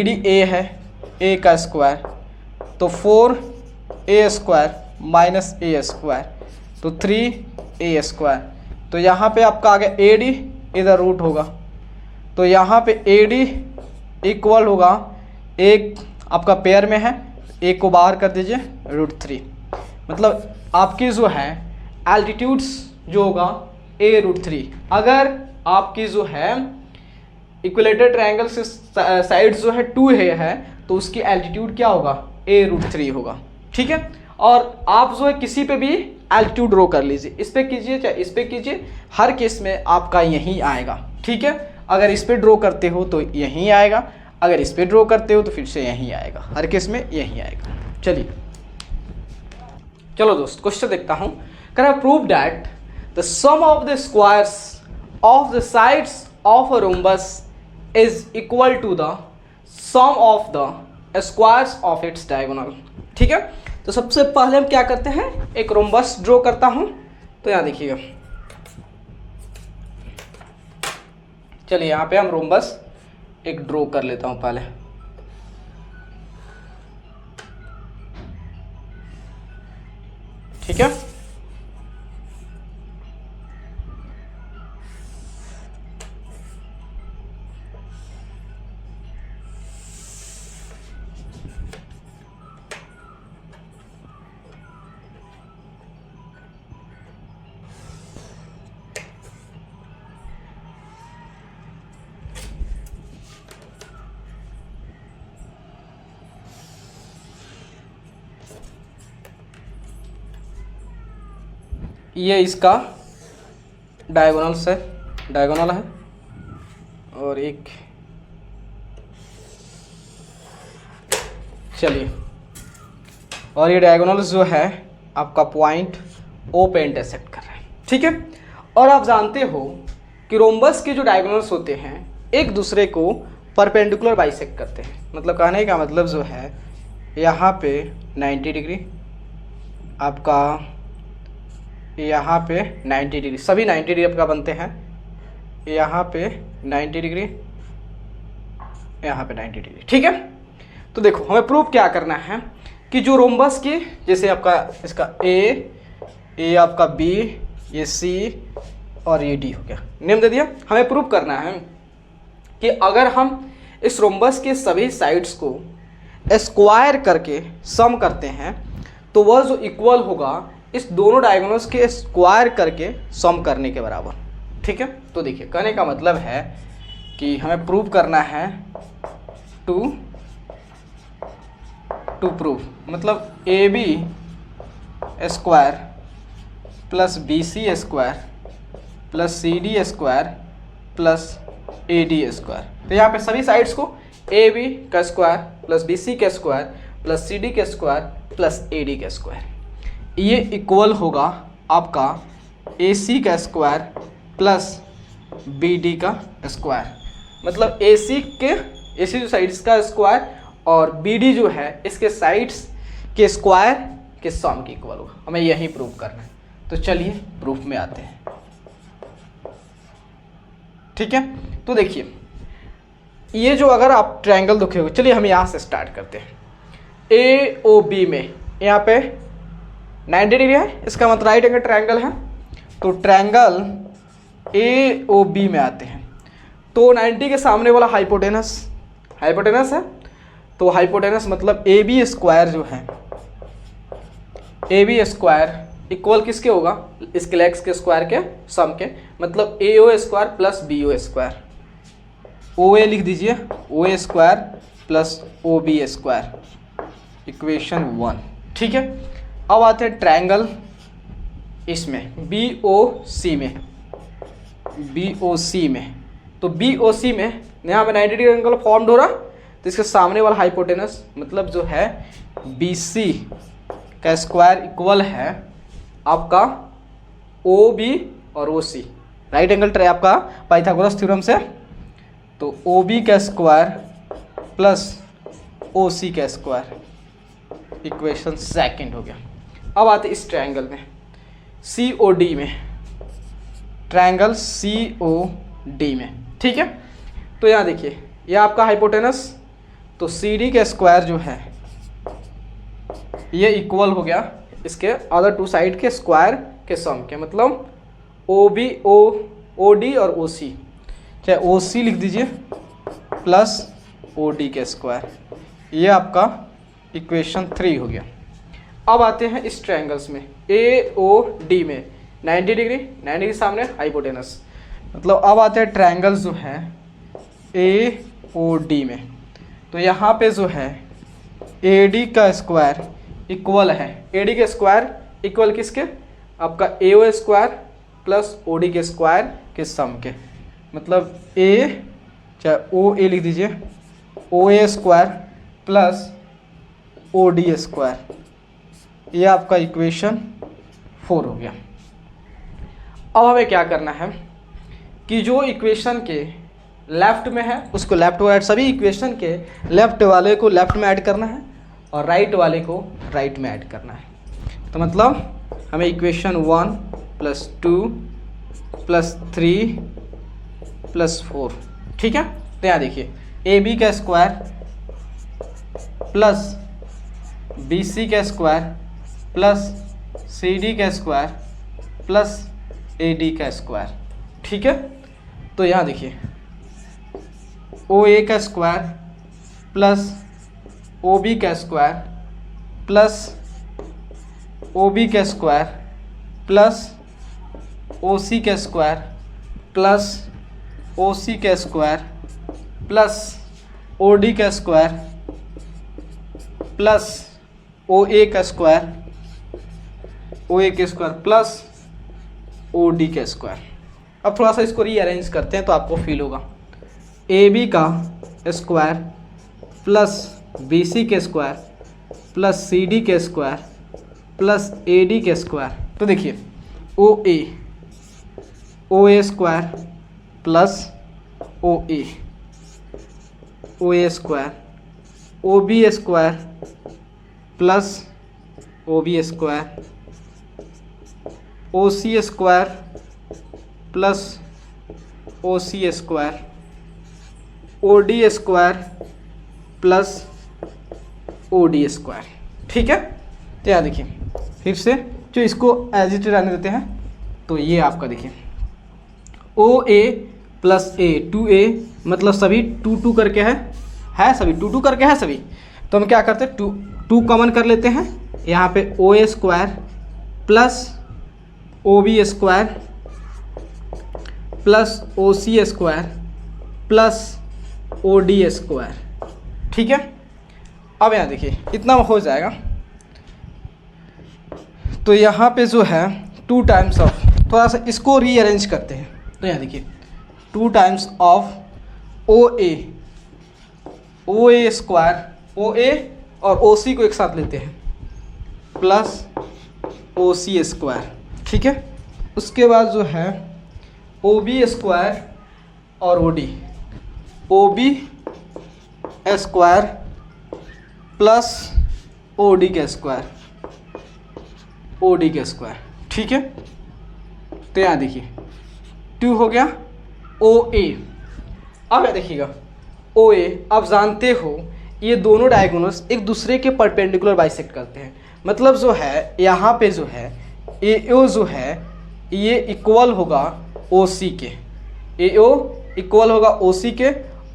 डी ए है, a का स्क्वायर, तो 4a square minus a square, तो 3a स्क्वायर। तो यहाँ पे आपका आ गया ए डी, इधर रूट होगा, तो यहाँ पे ए डी इक्वल होगा, एक आपका पेयर में है, एक को बाहर कर दीजिए √3। मतलब आपकी जो है एल्टीट्यूड्स जो होगा a√3। अगर आपकी जो है इक्विलेटरल ट्रायंगल से साइड जो है 2 है तो उसकी एल्टीट्यूड क्या होगा, a√3 होगा। ठीक है, और आप जो है किसी पे भी एल्टीट्यूड ड्रॉ कर लीजिए, इस पे कीजिए चाहे इस पे कीजिए, हर केस में आपका यहीं आएगा। ठीक है, अगर इस पे ड्रॉ करते हो तो यहीं आएगा, अगर इस पे ड्रॉ करते हो तो फिर से यहीं आएगा, हर केस में यहीं आएगा। चलिए चलो दोस्त क्वेश्चन देखता हूँ। Can I prove that the sum of the squares of the sides of a rhombus is equal to the sum of the squares of its diagonal. ठीक है, तो सबसे पहले हम क्या करते हैं, एक रोम्बस ड्रॉ करता हूं। तो यहाँ देखिएगा, चलिए यहाँ पे हम रोम्बस एक ड्रॉ कर लेता हूं पहले। ठीक है, ये इसका डायगोनल है और एक, चलिए, और ये डायगोनल जो है आपका पॉइंट ओ पे इंटरसेक्ट कर रहा है। ठीक है, और आप जानते हो कि रोम्बस के जो डायगोनल्स होते हैं एक दूसरे को परपेंडिकुलर बाइसेक्ट करते हैं। मतलब कहने का मतलब जो है यहाँ पे 90 डिग्री, आपका यहाँ पे 90 डिग्री, सभी 90 डिग्री आपका बनते हैं, यहाँ पे 90 डिग्री, यहाँ पे 90 डिग्री। ठीक है, तो देखो हमें प्रूफ क्या करना है कि जो रोम्बस के, जैसे आपका इसका ए आपका बी, ये सी और ये डी हो गया, नेम दे दिया। हमें प्रूफ करना है कि अगर हम इस रोम्बस के सभी साइड्स को स्क्वायर करके सम करते हैं तो वह जो इक्वल होगा इस दोनों डायगोनल्स के स्क्वायर करके सम करने के बराबर। ठीक है, तो देखिए कहने का मतलब है कि हमें प्रूव करना है टू प्रूव, मतलब A B square plus B C square plus C D square plus A D square. तो यहाँ पे सभी साइड्स को ए बी का स्क्वायर प्लस बी सी का स्क्वायर प्लस सी डी का स्क्वायर प्लस ए डी का स्क्वायर, ये इक्वल होगा आपका ए सी का स्क्वायर प्लस बी डी का स्क्वायर। मतलब ए सी जो साइड्स का स्क्वायर और बी डी जो है इसके साइड्स के स्क्वायर के सम के इक्वल होगा। हमें यही प्रूव करना है, तो चलिए प्रूफ में आते हैं। ठीक है, तो देखिए ये जो अगर आप ट्रायंगल देखोगे, चलिए हम यहाँ से स्टार्ट करते हैं। ए ओ बी में यहाँ पे 90 डिग्री है, इसका मतलब राइट एंगल ट्रायंगल है। तो ट्रायंगल ए ओ बी में आते हैं, तो 90 के सामने वाला हाइपोटेनस है, तो हाइपोटेनस मतलब ए बी स्क्वायर जो है, ए बी स्क्वायर इक्वल किसके होगा, इसके लेग्स के स्क्वायर के सम के, मतलब A O square plus B O square, O A लिख दीजिए, O A square plus O B square equation 1। ठीक है, अब आते हैं ट्रायंगल इसमें BOC में। BOC में तो BOC में यहाँ पे 90 डिग्री एंगल फॉर्म्ड हो रहा, तो इसके सामने वाला हाइपोटेनस मतलब जो है BC का स्क्वायर इक्वल है आपका OB और OC। राइट एंगल ट्रायंगल आपका पाइथागोरस थ्योरम से, तो OB का स्क्वायर प्लस OC का स्क्वायर इक्वेशन सेकंड हो गया। अब आते इस ट्रायंगल में COD में, ट्रायंगल COD में। ठीक है, तो यहाँ देखिए ये आपका हाइपोटेनस, तो CD का स्क्वायर जो है ये इक्वल हो गया इसके अदर टू साइड के स्क्वायर के सम के, मतलब OD और OC, चाहे OC लिख दीजिए प्लस OD के स्क्वायर, ये आपका इक्वेशन 3 हो गया। अब आते हैं इस ट्रायंगल्स में AOD में 90 डिग्री सामने हाइपोटेनस, मतलब अब आते हैं ट्रायंगल्स जो है AOD में। तो यहाँ पे जो है AD का स्क्वायर इक्वल है, AD के स्क्वायर इक्वल किसके, आपका AO स्क्वायर प्लस OD के स्क्वायर के सम के, मतलब A चाहे OA लिख दीजिए OA square plus OD square, ये आपका इक्वेशन 4 हो गया। अब हमें क्या करना है कि जो इक्वेशन के लेफ्ट में है उसको लेफ्ट में ऐड, सभी इक्वेशन के लेफ्ट वाले को लेफ्ट में ऐड करना है और राइट वाले को राइट में ऐड करना है। तो मतलब हमें इक्वेशन 1 प्लस 2 प्लस 3 प्लस 4, ठीक है। तो यहाँ देखिए AB का स्क्वायर प्लस BC का स्क्वायर प्लस CD का स्क्वायर प्लस AD का स्क्वायर, ठीक है। तो यहाँ देखिए OA का स्क्वायर प्लस OB का स्क्वायर प्लस OB का स्क्वायर प्लस OC का स्क्वायर प्लस OC का स्क्वायर प्लस OD का स्क्वायर प्लस OA का स्क्वायर, OA के स्क्वायर प्लस OD का स्क्वायर। अब थोड़ा सा इसको रीअरेंज करते हैं तो आपको फील होगा। AB का स्क्वायर प्लस BC के स्क्वायर प्लस CD के स्क्वायर प्लस AD के स्क्वायर। तो देखिए OA square plus OA square, OB square plus OB square, OC square plus OC square, OD square plus OD square, ठीक है। तो यहाँ देखिए फिर से जो इसको एज इट रहने देते हैं, तो ये आपका देखिए OA प्लस A 2A, मतलब सभी 2 करके है सभी 2 करके है सभी। तो हम क्या करते हैं 2 कॉमन कर लेते हैं, यहाँ पे OA square plus OB square plus OC square plus OD square, ठीक है। अब यहाँ देखिए इतना हो जाएगा। तो यहाँ पे जो है 2 टाइम्स ऑफ, थोड़ा सा इसको रीअरेंज करते हैं। तो यहाँ देखिए 2 times of OA square, OA और OC को एक साथ लेते हैं प्लस OC स्क्वायर, ठीक है। उसके बाद जो है OB स्क्वायर और OB स्क्वायर प्लस OD का स्क्वायर, OD का स्क्वायर, ठीक है। तो यहाँ देखिए 2 हो गया OA। अब यह देखिएगा OA, आप जानते हो ये दोनों डायगोनल्स एक दूसरे के परपेंडिकुलर बाइसेक्ट करते हैं, मतलब जो है यहाँ पे जो है AO जो है ये इक्वल होगा OC के, AO इक्वल होगा OC के,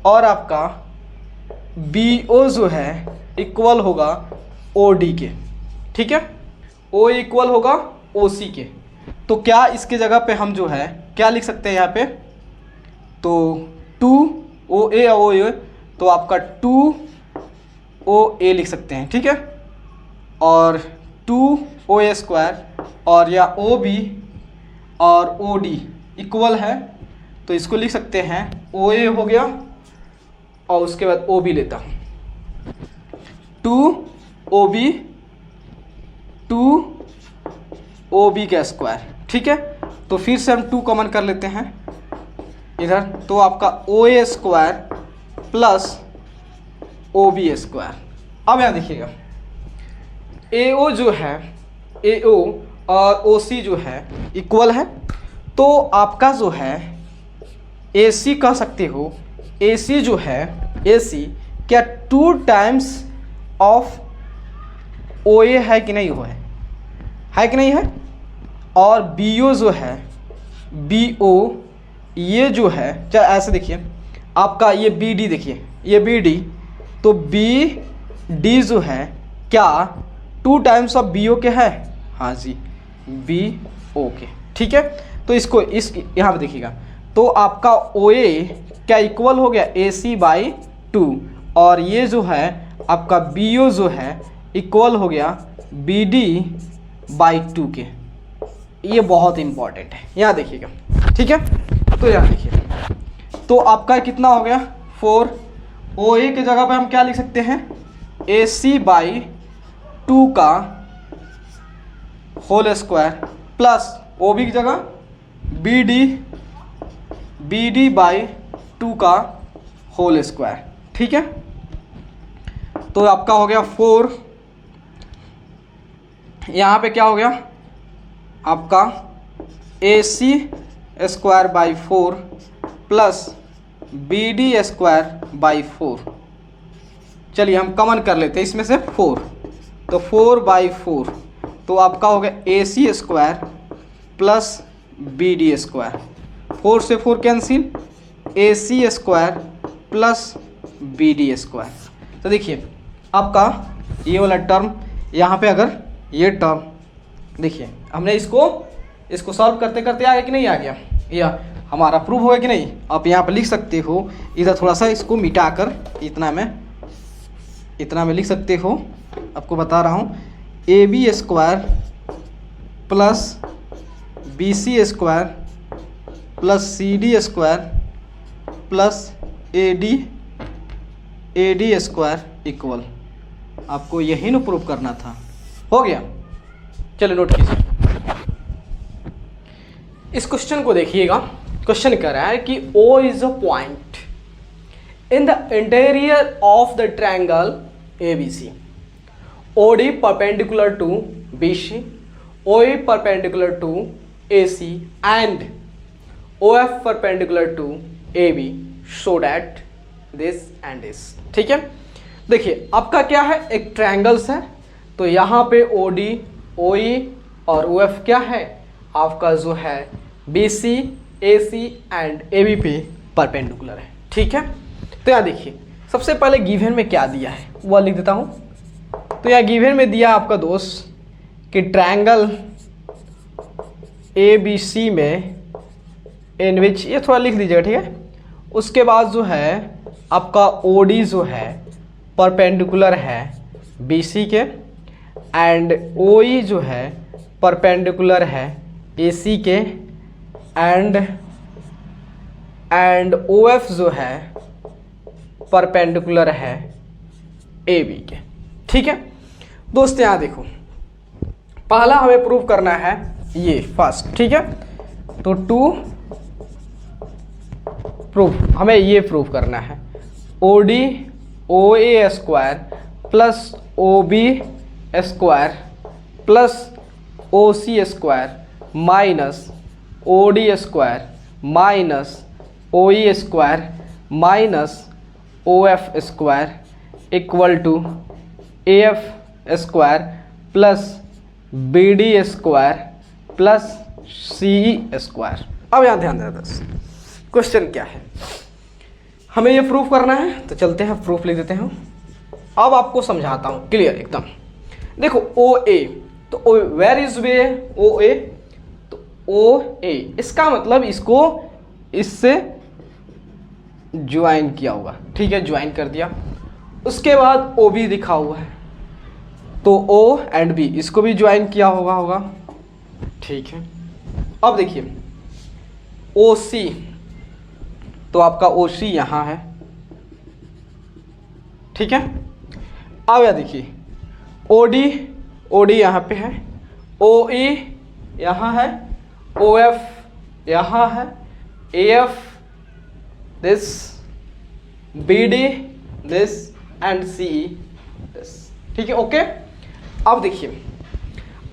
और आपका BO जो है इक्वल होगा OD के, ठीक है। O इक्वल होगा OC के। तो क्या इसके जगह पे हम जो है क्या लिख सकते हैं यहाँ पे, तो 2 OA और OA, तो आपका 2 OA लिख सकते हैं, ठीक है। और 2OA² और या OB और OD इक्वल है, तो इसको लिख सकते हैं OA हो गया और उसके बाद OB लेता हूँ 2OB का स्क्वायर। ठीक है, तो फिर से हम 2 कॉमन कर लेते हैं इधर, तो आपका OA² प्लस OB²। अब यहाँ देखिएगा AO जो है, AO और OC जो है इक्वल है, तो आपका जो है AC कह सकते हो, AC जो है AC क्या 2 टाइम्स ऑफ OA है कि नहीं, हो है कि नहीं है। और BO जो है BO ये जो है, चाहे ऐसे देखिए आपका ये BD, देखिए ये BD, तो BD जो है क्या 2 टाइम्स ऑफ BO के है, हाँ जी BO के। ठीक है, तो इसको इस यहाँ पे देखिएगा, तो आपका OA क्या इक्वल हो गया AC/2 और ये जो है आपका BO जो है इक्वल हो गया BD/2 के। ये बहुत इंपॉर्टेंट है, यहाँ देखिएगा। ठीक है, तो यहाँ देखिए, तो आपका कितना हो गया 4। OA की जगह पे हम क्या लिख सकते हैं AC/2 का होल स्क्वायर प्लस OB की जगह BD/2 का होल स्क्वायर। ठीक है, तो आपका हो गया 4, यहाँ पे क्या हो गया आपका AC²/4 प्लस BD²/4। चलिए हम कॉमन कर लेते हैं इसमें से 4, तो 4/4, तो आपका हो गया AC² प्लस BD²। 4 से 4 कैंसिल, AC² प्लस BD²। तो देखिए आपका ये वाला टर्म यहाँ पे, अगर ये टर्म देखिए हमने इसको सॉल्व करते करते आ गया कि नहीं आ गया, या हमारा प्रूव हो गया कि नहीं। आप यहाँ पे लिख सकते हो, इधर थोड़ा सा इसको मिटाकर इतना में लिख सकते हो, आपको बता रहा हूँ AB² plus BC² plus CD² plus AD² equal. आपको यही ना प्रूव करना था, हो गया। चलो नोट कीजिए, इस क्वेश्चन को देखिएगा। क्वेश्चन कह रहा है कि O is a point in the interior of the triangle ABC, OD perpendicular to BC, OE perpendicular to AC and OF perpendicular to AB, so that this and this। ठीक है, देखिए आपका क्या है, एक ट्रायंगल्स है, तो यहाँ पे OD, OE और OF क्या है आपका जो है BC, AC एंड AB पे परपेंडिकुलर है। ठीक है, तो यहाँ देखिए सबसे पहले गिवन में क्या दिया है वह लिख देता हूँ। तो यहाँ गिवन में दिया आपका दोस्त कि ट्रायंगल ABC में इन विच, ये थोड़ा लिख दीजिएगा। ठीक है, उसके बाद जो है आपका OD जो है परपेंडिकुलर है BC के एंड OE जो है परपेंडिकुलर है AC के एंड OF जो है परपेंडिकुलर है AB के। ठीक है दोस्त, यहाँ देखो पहला हमें प्रूव करना है ये फर्स्ट। ठीक है, तो 2 प्रूफ हमें ये प्रूव करना है OD OA² plus OB² plus OC² minus OD² minus OE² minus OF² equal to AF² plus BD² plus CE²। अब यहाँ ध्यान देना दोस्त, क्वेश्चन क्या है, हमें ये प्रूफ करना है, तो चलते हैं प्रूफ लिख देते हैं। अब आपको समझाता हूँ क्लियर एकदम। देखो OA, तो वेयर इज वे OA, तो OA इसका मतलब इसको इससे ज्वाइन किया होगा। ठीक है, ज्वाइन कर दिया। उसके बाद OB लिखा हुआ है, तो O एंड B इसको भी ज्वाइन किया होगा। ठीक है, अब देखिए OC, तो आपका OC यहाँ है। ठीक है, अब यह देखिए OD यहाँ पे है, OE यहाँ है, OF यहाँ है, AF this, BD this and CE this. ठीक है, ओके। अब देखिए,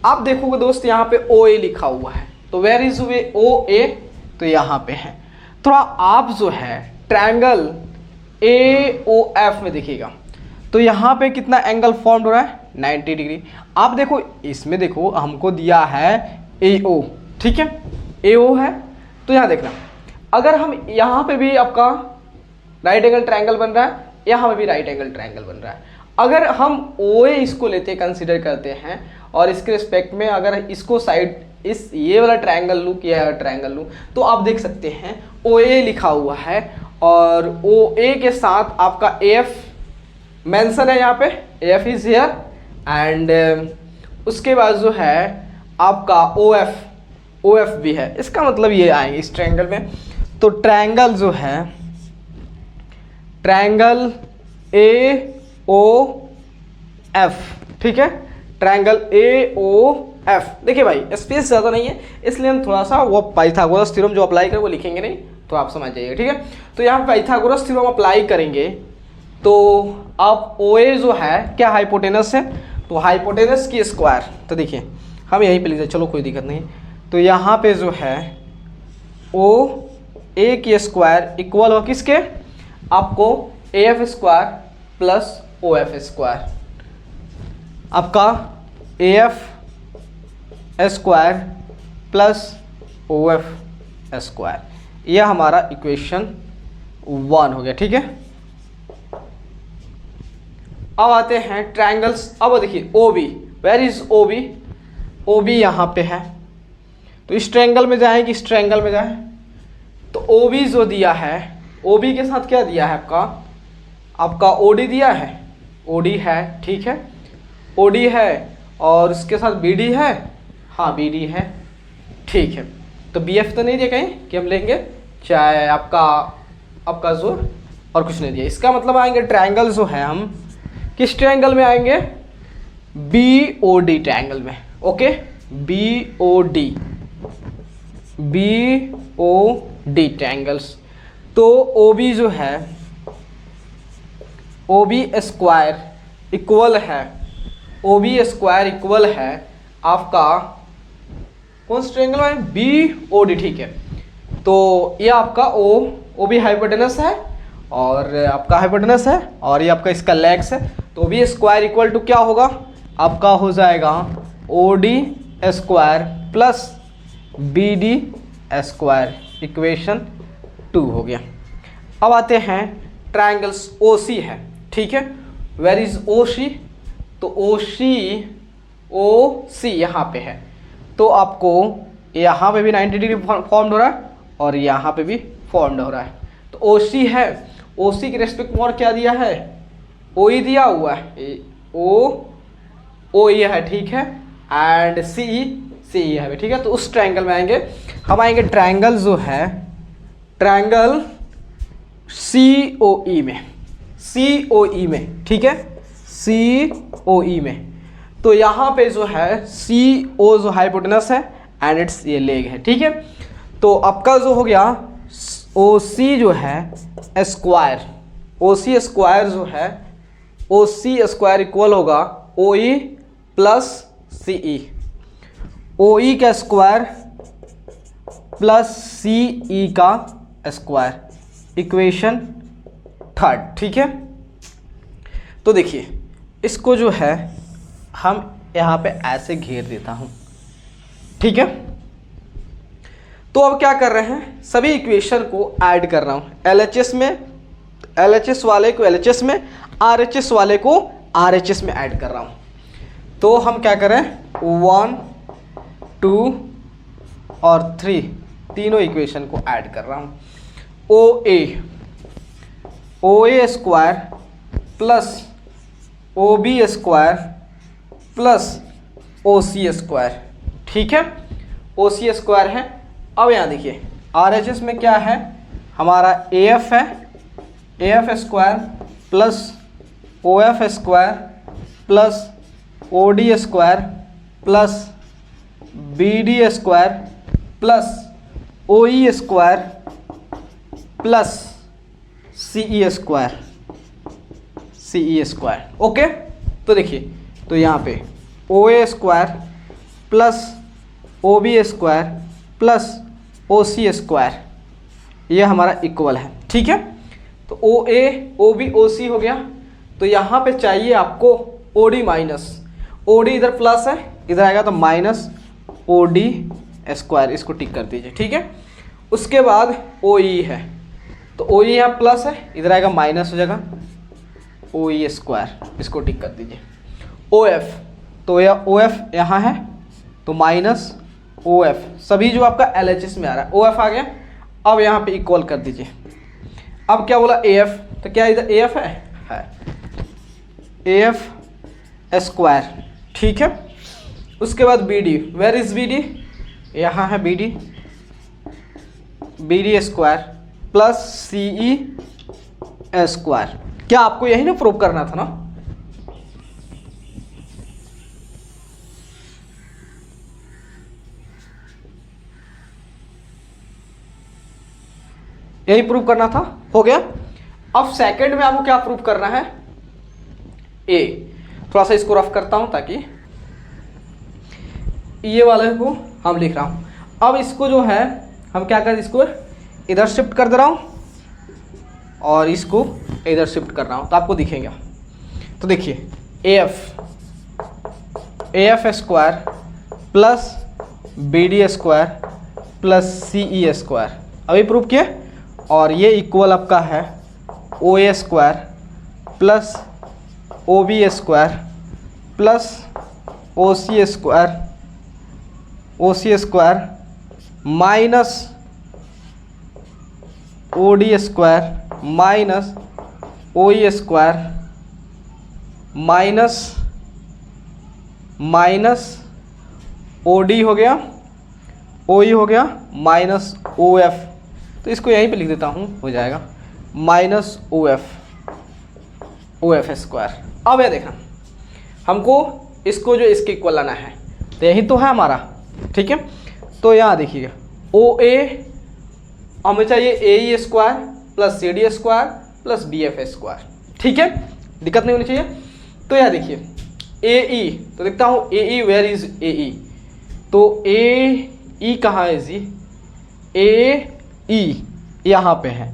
आप देखोगे दोस्त यहाँ पे OA लिखा हुआ है, तो वेयर इज OA, तो यहाँ पे है। थोड़ा आप जो है ट्रायंगल AOF में देखिएगा, तो यहाँ पे कितना एंगल फॉर्म हो रहा है, 90 डिग्री। आप देखो इसमें, देखो हमको दिया है AO, ठीक है, AO है। तो यहाँ देखना, अगर हम यहाँ पे भी आपका राइट एंगल ट्रायंगल बन रहा है, यहाँ पे भी राइट एंगल ट्रायंगल बन रहा है। अगर हम OA इसको लेते कंसिडर करते हैं और इसके रिस्पेक्ट में अगर इसको साइड इस ये वाला ट्रायंगल लूँ कि यह ट्रायंगल लूँ, तो आप देख सकते हैं OA लिखा हुआ है और OA के साथ आपका AF मेंशन है यहाँ पे, AF इज हियर एंड उसके बाद जो है आपका OF भी है। इसका मतलब ये आएंगे इस ट्रायंगल में। तो ट्रायंगल जो है ट्रायंगल AOF, ठीक है, ट्रायंगल AOF। देखिए भाई स्पेस ज़्यादा नहीं है, इसलिए हम थोड़ा सा वो पाइथागोरस थ्योरम जो अप्लाई करें वो लिखेंगे नहीं, तो आप समझ जाइएगा। ठीक है, तो यहाँ पाइथागोरस थ्योरम अप्लाई करेंगे तो आप OA जो है क्या हाइपोटेनस है, तो हाइपोटेनस की स्क्वायर, तो देखिए हम यहीं पे लिख दें, चलो कोई दिक्कत नहीं। तो यहाँ पे जो है OA की स्क्वायर इक्वल हो किसके, आपको AF square plus OF square, आपका AF square plus OF square, यह हमारा इक्वेशन 1 हो गया। ठीक है, अब आते हैं ट्रायंगल्स। अब देखिए OB, वेयर इज OB यहाँ पे है, तो इस ट्रायंगल में जाएंगे, इस ट्रायंगल में जाए तो OB जो दिया है, OB के साथ क्या दिया है आपका OD दिया है, OD है, ठीक है, OD है और इसके साथ BD है, हाँ BD है, ठीक है। तो BF तो नहीं दिया कहीं कि हम लेंगे, चाहे आपका जो और कुछ नहीं दिया। इसका मतलब आएंगे ट्रायंगल जो है हम किस ट्रायंगल में आएंगे, BOD ट्रायंगल में। Okay, BOD triangles. तो OB जो है OB स्क्वायर इक्वल है, OB स्क्वायर इक्वल है आपका कौन सा ट्रायंगल में, BOD। ठीक है, तो ये आपका OB हाइपोटेनस है और आपका हाइपोटेनस है और ये आपका इसका लेग्स है। तो OB स्क्वायर इक्वल टू क्या होगा, आपका हो जाएगा OD square plus BD square, equation 2 हो गया। अब आते हैं ट्रायंगल्स OC है, ठीक है, वेयर इज OC, तो OC यहाँ पे है, तो आपको यहाँ पे भी 90 डिग्री फॉर्म्ड हो रहा है और यहाँ पे भी फॉर्म्ड हो रहा है। तो OC है, OC के रेस्पेक्ट में और क्या दिया है, OE दिया हुआ है, OE है, ठीक है, एंड CE है, ठीक है। तो उस ट्रायंगल में आएंगे हम, आएंगे ट्रायंगल जो है ट्रायंगल COE में, ठीक है, COE में। तो यहाँ पे जो है CO जो हाइपोटेनस है एंड इट्स ये लेग है, ठीक है। तो आपका जो हो गया OC जो है स्क्वायर, OC स्क्वायर जो है OC स्क्वायर इक्वल होगा OE प्लस CE, OE का स्क्वायर प्लस CE का स्क्वायर, इक्वेशन 3, ठीक है। तो देखिए इसको जो है हम यहाँ पे ऐसे घेर देता हूँ, ठीक है। तो अब क्या कर रहे हैं, सभी इक्वेशन को ऐड कर रहा हूँ, LHS में, LHS वाले को LHS में, RHS वाले को RHS में ऐड कर रहा हूँ। तो हम क्या करें, 1, 2 और 3 तीनों इक्वेशन को ऐड कर रहा हूँ। OA square plus OB square plus O C square, ठीक है, ओ सी स्क्वायर है। अब यहाँ देखिए RHS में क्या है, हमारा AF है, AF square plus OF square plus OD square plus BD square plus OE square plus CE square, CE square, okay. तो देखिए, तो यहाँ पे OA square plus OB square plus OC square, ये हमारा इक्वल है, ठीक है। तो OA OB OC हो गया। तो यहाँ पे चाहिए आपको OD माइनस, OD इधर प्लस है, इधर आएगा तो माइनस OD स्क्वायर, इसको टिक कर दीजिए, ठीक है। उसके बाद OE है, तो OE यहाँ प्लस है, इधर आएगा माइनस हो जाएगा OE स्क्वायर, इसको टिक कर दीजिए। OF, तो यह OF यहाँ है तो माइनस OF, सभी जो आपका LHS में आ रहा है OF आ गया। अब यहाँ पे इक्वल कर दीजिए। अब क्या बोला AF, तो क्या इधर AF है AF स्क्वायर, ठीक है। उसके बाद BD, वेयर इज BD, यहाँ है BD, BD square plus CE square. क्या आपको यही ना प्रूव करना था ना, यही प्रूव करना था, हो गया। अब सेकंड में आपको क्या प्रूव करना है, A, थोड़ा सा इसको रफ करता हूं ताकि ये वाले को हम लिख रहा हूं। अब इसको जो है हम क्या करें, इसको इधर शिफ्ट कर दे रहा हूं और इसको इधर शिफ्ट कर रहा हूं, तो आपको दिखेगा। तो देखिए AF square plus BD square plus CE square, अभी प्रूव किया। और ये इक्वल आपका है OA square plus OB square plus OC square minus OD square minus OE square minus OD हो गया, OE हो गया माइनस OF, तो इसको यहीं पे लिख देता हूँ, हो जाएगा माइनस OF स्क्वायर। अब ये देखना, हमको इसको जो इसके इक्वल लाना है, तो यही तो है हमारा, ठीक है। तो यहाँ देखिएगा OA हमें चाहिए AE square plus CD square plus BF square, ठीक है, दिक्कत नहीं होनी चाहिए। तो यहाँ देखिए AE, तो देखता हूँ AE, वेयर इज AE, तो AE कहाँ है जी, AE यहाँ पे है,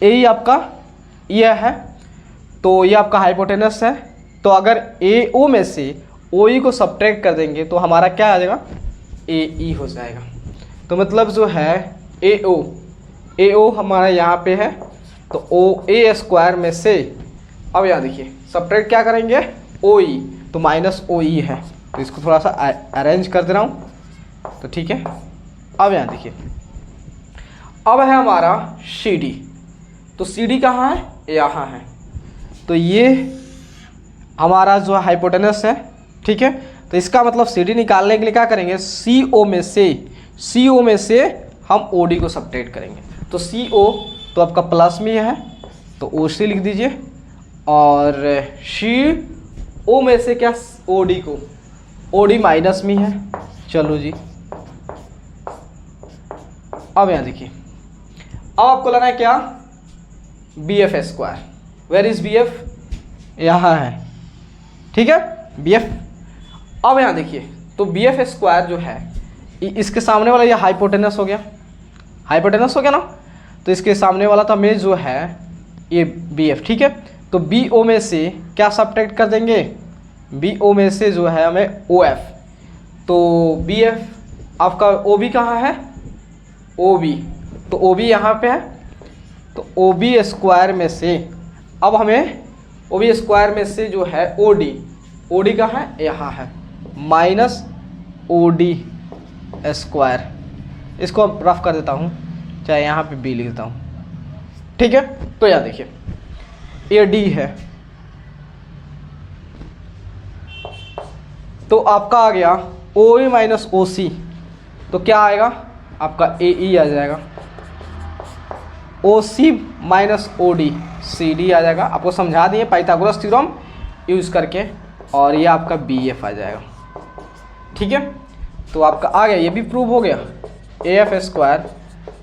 AE आपका यह है, तो ये आपका हाइपोटेनस है। तो अगर AO में से OE को सब्ट्रैक्ट कर देंगे तो हमारा क्या आ जाएगा, AE हो जाएगा। तो मतलब जो है AO हमारा यहाँ पे है, तो OA स्क्वायर में से, अब यहाँ देखिए सब्ट्रैक्ट क्या करेंगे OE, तो माइनस OE है, तो इसको थोड़ा सा अरेंज कर दे रहा हूँ, तो ठीक है। अब यहाँ देखिए, अब है हमारा CD, तो CD कहाँ है, यहाँ है, तो ये हमारा जो हाइपोटेनस है, ठीक है। तो इसका मतलब CD निकालने के लिए क्या करेंगे, CO में से हम OD को सब्ट्रैक्ट करेंगे। तो CO तो आपका प्लस में है, तो OC लिख दीजिए, और CO में से क्या OD को, OD माइनस में है, चलो जी। अब यहाँ देखिए, अब आपको लेना है क्या, BF square, where is BF, यहाँ है, ठीक है BF। अब यहाँ देखिए, तो BF स्क्वायर जो है इसके सामने वाला ये हाइपोटेनस हो गया, हाइपोटेनस हो गया ना, तो इसके सामने वाला तो हमें जो है ये BF, ठीक है। तो BO में से क्या सब्ट्रैक्ट कर देंगे, BO में से जो है हमें OF, तो BF आपका OB कहाँ है, OB, तो OB यहाँ पे है, तो OB स्क्वायर में से, अब हमें OB स्क्वायर में से जो है OD कहाँ है, यहाँ है, माइनस OD स्क्वायर, इसको रफ कर देता हूँ, चाहे यहाँ पे B लिख देता हूँ, ठीक है। तो यहाँ देखिए ये D है, तो आपका आ गया ओ ए माइनस ओ सी, तो क्या आएगा आपका ए ई आ जाएगा, O C minus O D C D आ जाएगा। आपको समझा दिए पाइथागोरस थ्योरम यूज़ करके, और ये आपका बी एफ आ जाएगा। ठीक है, तो आपका आ गया, ये भी प्रूव हो गया, A F square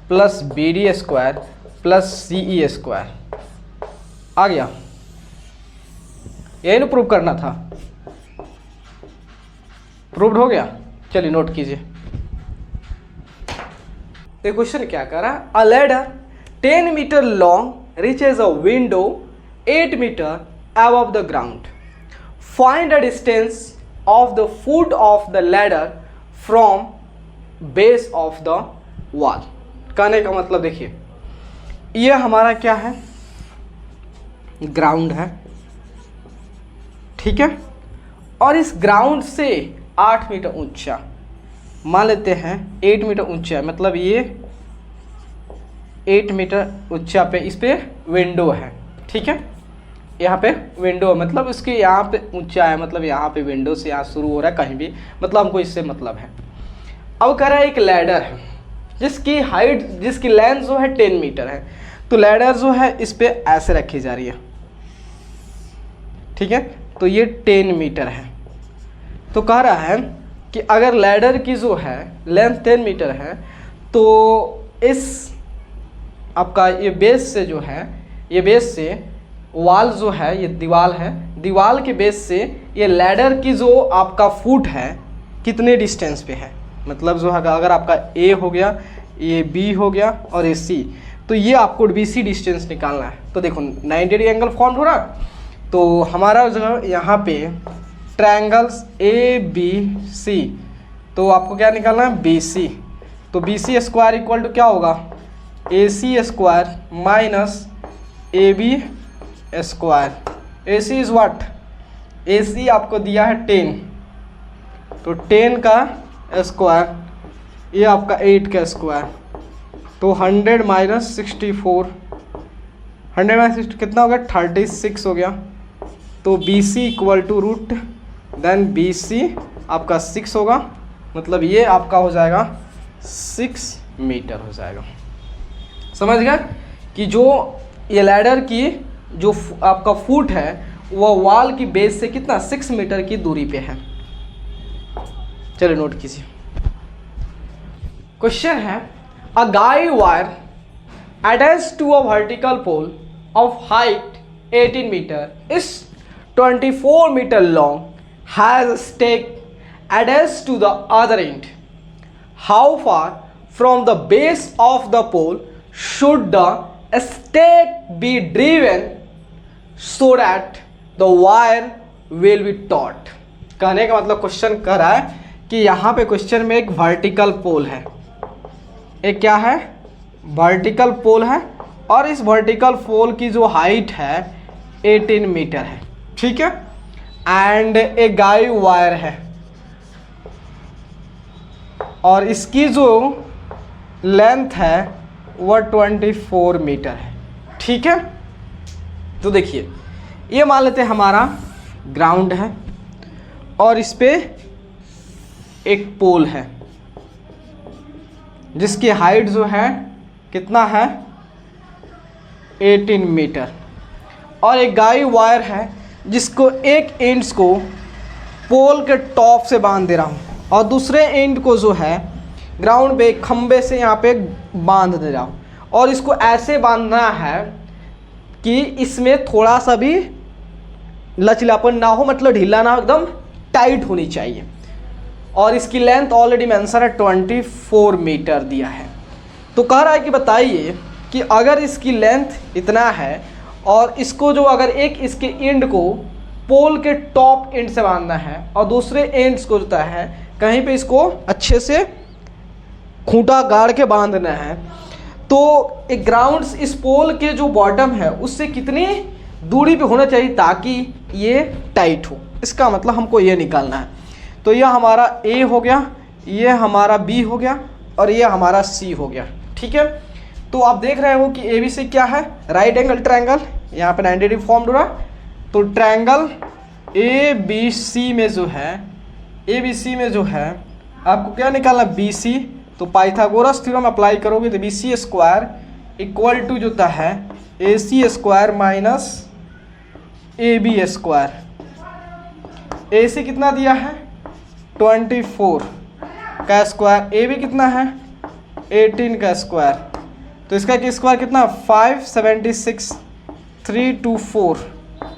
plus B D square plus C E square आ गया। यही ना प्रूव करना था, प्रूव्ड हो गया। चलिए नोट कीजिए। तो क्वेश्चन क्या कर रहा है, a ladder 10 metre long reaches a window 8 metre above the ground. Find the distance of the foot of the ladder from base of the wall. कहने का मतलब देखिए, ये हमारा क्या है, ग्राउंड है, ठीक है, और इस ग्राउंड से 8 मीटर ऊंचा, मान लेते हैं 8 मीटर ऊंचा, मतलब ये 8 मीटर ऊंचा पे इस पे विंडो है। ठीक है, यहाँ पे विंडो मतलब इसके यहाँ पे ऊंचा है, मतलब यहाँ पे विंडो से यहाँ शुरू हो रहा है कहीं भी, मतलब हमको इससे मतलब है। अब कह रहा है एक लैडर है जिसकी हाइट, जिसकी लेंथ जो है 10 मीटर है, तो लैडर जो है इस पे ऐसे रखी जा रही है। ठीक है, तो ये 10 मीटर है। तो कह रहा है कि अगर लैडर की जो है लेंथ 10 मीटर है, तो इस आपका ये बेस से जो है, ये बेस से वॉल जो है, ये दीवार है, दीवार के बेस से ये लैडर की जो आपका फुट है कितने डिस्टेंस पे है, मतलब जो है अगर आपका ए हो गया, ये बी हो गया और ये सी, तो ये आपको बी सी डिस्टेंस निकालना है। तो देखो 90 डिग्री एंगल फॉर्म हो रहा, तो हमारा जो है यहाँ पे ट्रायंगल्स ए बी सी, तो आपको क्या निकालना है, बी सी। तो B C square equal to क्या होगा, A C square minus A B square. A C is what, A C आपको दिया है 10, तो 10 का स्क्वायर, ये आपका 8 का स्क्वायर, तो 100 माइनस 64, 100 माइनस 60 कितना हो गया, 36 हो गया। तो B C equal to root, then B C आपका 6 होगा, मतलब ये आपका हो जाएगा 6 मीटर हो जाएगा। समझ गए कि जो ये लैडर की जो आपका फुट है वो वॉल की बेस से कितना, 6 मीटर की दूरी पे है। चलिए नोट कीजिए। क्वेश्चन है, a guy wire attached to a vertical pole of height 18 metre is 24 metre long has a stake attached to the other end. How far from the base of the pole should the stake be driven so that the wire will be taut? कहने का मतलब question कर रहा है कि यहाँ पे question में एक वर्टिकल पोल है, एक क्या है, वर्टिकल पोल है, और इस वर्टिकल पोल की जो हाइट है 18 मीटर है, ठीक है, एंड एक गाइड वायर है और इसकी जो लेंथ है वह 24 मीटर है, ठीक है। तो देखिए ये मान लेते हैं हमारा ग्राउंड है और इस पे एक पोल है जिसकी हाइट जो है कितना है 18 मीटर, और एक गाइड वायर है जिसको एक एंड्स को पोल के टॉप से बांध दे रहा हूँ और दूसरे एंड को जो है ग्राउंड पे खंबे से यहाँ पे बांध दे रहा हूँ, और इसको ऐसे बांधना है कि इसमें थोड़ा सा भी लचीलापन ना हो, मतलब ढीला ना हो, एकदम टाइट होनी चाहिए। और इसकी लेंथ ऑलरेडी मेंशन है 24 मीटर दिया है। तो कह रहा है कि बताइए कि अगर इसकी लेंथ इतना है और इसको जो अगर एक इसके एंड को पोल के टॉप एंड से बांधना है और दूसरे एंड्स को जो है कहीं पे इसको अच्छे से खूंटा गाड़ के बांधना है, तो एक ग्राउंड इस पोल के जो बॉटम है उससे कितनी दूरी पे होना चाहिए ताकि ये टाइट हो, इसका मतलब हमको ये निकालना है। तो यह हमारा ए हो गया, ये हमारा बी हो गया और ये हमारा सी हो गया, ठीक है। तो आप देख रहे हो कि ए बी सी क्या है, राइट एंगल ट्रायंगल, यहाँ पे 90 डिग्री फॉर्म हो रहा। तो ट्रायंगल ए बी सी में जो है ए बी सी में जो है आपको क्या निकालना, बी सी। तो पाइथागोरस थ्योरम अप्लाई करोगे तो B C square equal to जो होता है A C square minus A B square. A C कितना दिया है 24 का स्क्वायर, ए बी कितना है 18 का स्क्वायर। तो इसका की स्क्वायर कितना 576 324।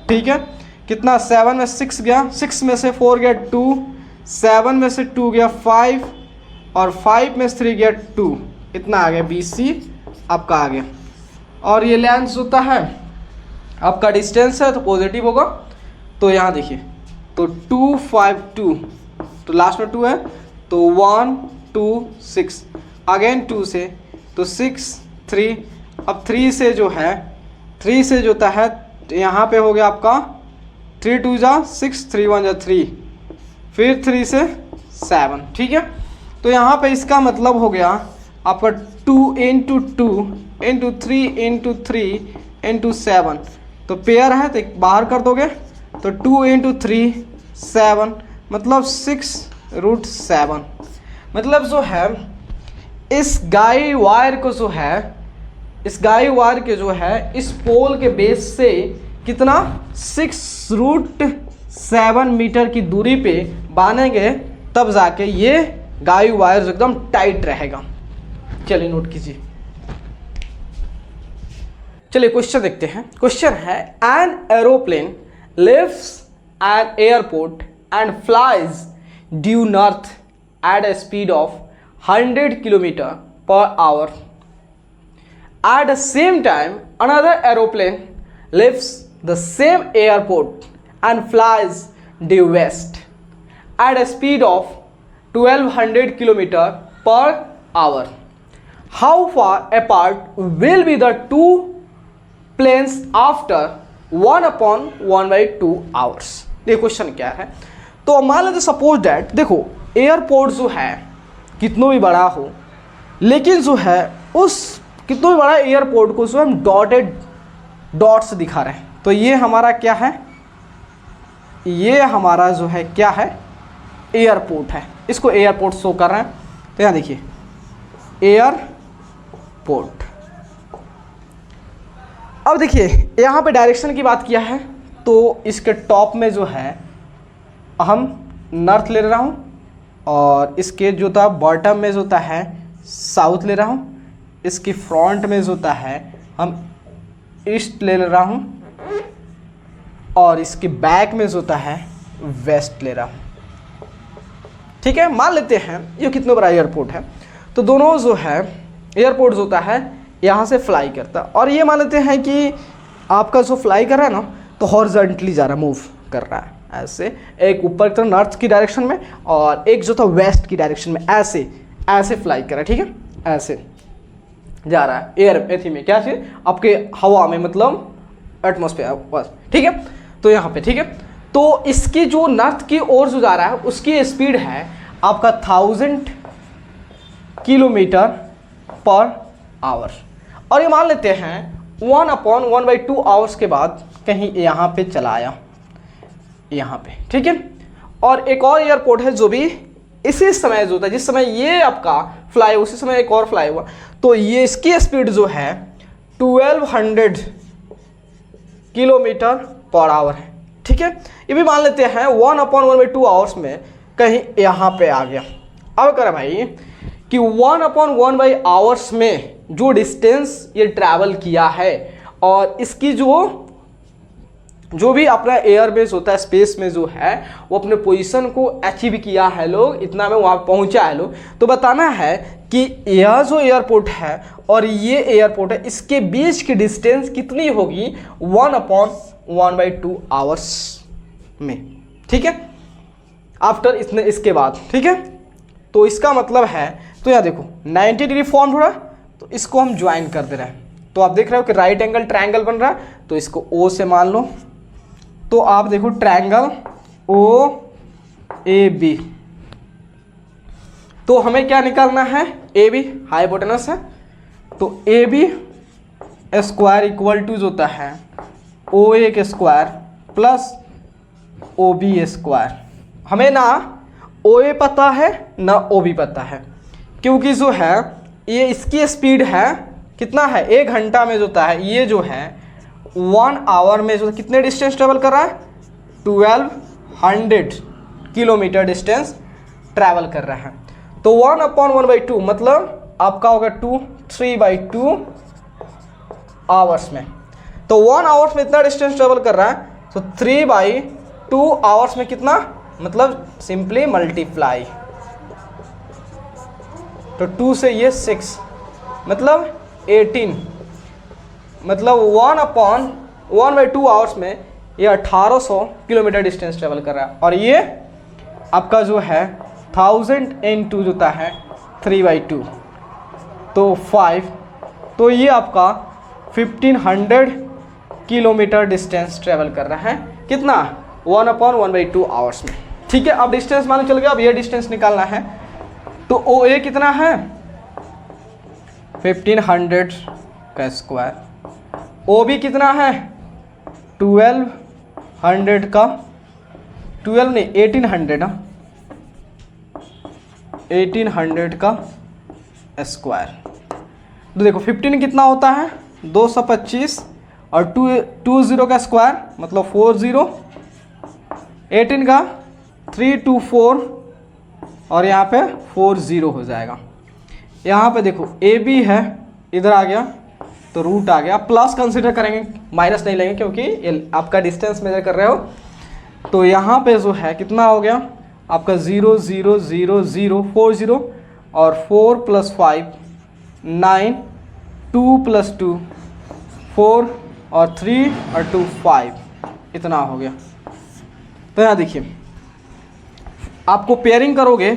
ठीक है, कितना 7 में 6 गया, 6 में से 4 गया 2, 7 में से 2 गया 5 और 5 में से 3 गया 2। इतना आ गया बी सी आपका आ गया। और ये लेंस होता है आपका डिस्टेंस है तो पॉजिटिव होगा। तो यहाँ देखिए तो 2 5 2 तो लास्ट में 2 है तो 1 2 6 अगेन 2 से तो 6 3। अब 3 से जो है 3 से जो होता है तो यहाँ पे हो गया आपका 3 2 जा 6 3 1 जा 3 फिर 3 से 7। ठीक है, तो यहाँ पे इसका मतलब हो गया आपका 2 इंटू 2 इंटू 3 इंटू 3 इंटू 7। तो पेयर है तो बाहर कर दोगे तो 2 इंटू 3 7 मतलब 6√7। मतलब जो है इस गाय वायर को जो है इस गाय वायर के जो है इस पोल के बेस से कितना 6√7 मीटर की दूरी पे बांधेंगे तब जाके ये गाय वायर एकदम टाइट रहेगा। चलिए नोट कीजिए। चलिए क्वेश्चन देखते हैं। क्वेश्चन है an aeroplane leaves an airport and flies due north at a speed of 100 km per hour. At the same time, another aeroplane leaves the same airport and flies due west at a speed of 1200 km per hour. How far apart will be the two planes after 1/1/2 hours? देखो question क्या है। तो मान लेते suppose that देखो airport जो है कितना भी बड़ा हो, लेकिन जो है उस कितना भी बड़ा एयरपोर्ट को जो हम डॉटेड डॉट्स दिखा रहे हैं। तो ये हमारा क्या है, ये हमारा जो है क्या है एयरपोर्ट है, इसको एयरपोर्ट शो कर रहे हैं। तो यहाँ देखिए एयरपोर्ट। अब देखिए यहाँ पे डायरेक्शन की बात किया है तो इसके टॉप में जो है हम नॉर्थ ले रहा हूँ और इसके जो था बॉटम में जो होता है साउथ ले रहा हूँ, इसकी फ्रंट में जो होता है हम ईस्ट ले रहा हूँ और इसके बैक में जो होता है वेस्ट ले रहा हूँ। ठीक है, मान लेते हैं ये कितना बड़ा एयरपोर्ट है तो दोनों जो है एयरपोर्ट जो होता है यहाँ से फ्लाई करता है और ये मान लेते हैं कि आपका जो फ्लाई कर रहा है ना तो हॉरिजॉन्टली जा रहा है, मूव कर रहा है ऐसे, एक ऊपर की तरफ नॉर्थ की डायरेक्शन में और एक जो था वेस्ट की डायरेक्शन में ऐसे ऐसे फ्लाई कर रहा है। ठीक है, ऐसे जा रहा है एयर एथी में क्या से आपके हवा में मतलब एटमॉस्फेयर बस। ठीक है, तो यहाँ पे ठीक है तो इसकी जो नॉर्थ की ओर जो जा रहा है उसकी स्पीड है आपका 1000 किलोमीटर पर आवर। और ये मान लेते हैं 1/1/2 आवर्स के बाद कहीं यहाँ पे चला आया यहाँ पे। ठीक है, और एक और एयरपोर्ट है जो भी इसी समय जो था जिस समय ये आपका फ्लाई उसी समय एक और फ्लाई हुआ तो ये इसकी स्पीड जो है 1200 किलोमीटर पर आवर है। ठीक है, ये भी मान लेते हैं 1/1/2 आवर्स में कहीं यहाँ पे आ गया। अब करें भाई कि 1/1 आवर्स में जो डिस्टेंस ये ट्रैवल किया है और इसकी जो भी अपना एयर बेस होता है स्पेस में जो है वो अपने पोजीशन को अचीव किया है लोग, इतना में वहाँ पहुँचा है लोग। तो बताना है कि यह जो एयरपोर्ट है और ये एयरपोर्ट है इसके बीच की डिस्टेंस कितनी होगी 1/1/2 आवर्स में। ठीक है, आफ्टर इसके बाद। ठीक है, तो इसका मतलब है तो यहाँ देखो 90 डिग्री फॉर्म हो रहा है तो इसको हम ज्वाइन कर दे रहे हैं। तो आप देख रहे हो कि राइट एंगल ट्रायंगल बन रहा है तो इसको ओ से मान लो। तो आप देखो ट्रायंगल ओ ए बी, तो हमें क्या निकालना है ए बी हाइपोटेनस है तो A B square equal to जो होता है ओ ए के square plus O B square. हमें ना ओ ए पता है ना ओ बी पता है, क्योंकि जो है ये इसकी स्पीड है कितना है 1 घंटा में जो होता है, ये जो है 1 आवर में जो कितने डिस्टेंस ट्रेवल कर रहा है 1200 किलोमीटर डिस्टेंस ट्रैवल कर रहा है। तो 1/1/2 मतलब आपका होगा 3/2 आवर्स में। तो 1 आवर्स में इतना डिस्टेंस ट्रेवल कर रहा है, तो 3/2 आवर्स में कितना, मतलब सिंपली मल्टीप्लाई, तो 2 से ये 6 मतलब 18, मतलब 1/2 आवर्स में ये 1800 किलोमीटर डिस्टेंस ट्रेवल कर रहा है। और ये आपका जो है 1000 × जो होता है 3/2 तो 5, तो ये आपका 1500 किलोमीटर डिस्टेंस ट्रेवल कर रहा है कितना 1/1/2 आवर्स में। ठीक है, अब डिस्टेंस मालूम चल गया, अब ये डिस्टेंस निकालना है। तो ओ ए कितना है 1500 का स्क्वायर, ओ बी कितना है 1200 का 12 नहीं 1800 ना 1800 का स्क्वायर। तो देखो 15 कितना होता है 225 और 20 का स्क्वायर मतलब 40, 18 का 324 और यहाँ पे 40 हो जाएगा। यहाँ पे देखो ए बी है, इधर आ गया तो रूट आ गया, प्लस कंसीडर करेंगे, माइनस नहीं लेंगे क्योंकि ये आपका डिस्टेंस मेजर कर रहे हो। तो यहाँ पे जो है कितना हो गया आपका 0 0 0 0 40 और 4 + 5 9, 2 + 2 4 और 3 और 2 5, इतना हो गया। तो यहाँ देखिए आपको पेयरिंग करोगे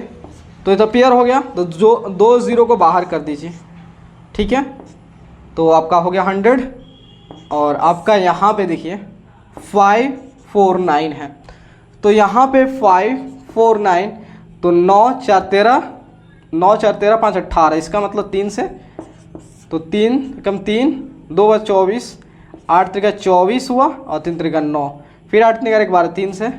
तो ये तो पेयर हो गया, तो जो 2 0 को बाहर कर दीजिए, ठीक है, तो आपका हो गया 100। और आपका यहाँ पे देखिए 549 है, तो यहाँ पे 549 तो 9 4 13 9 4 13 5 18, इसका मतलब 3 से, तो 3 कम 3 2 × 24 8 × 24 हुआ और 3 × 9, फिर 8 × 12 3 से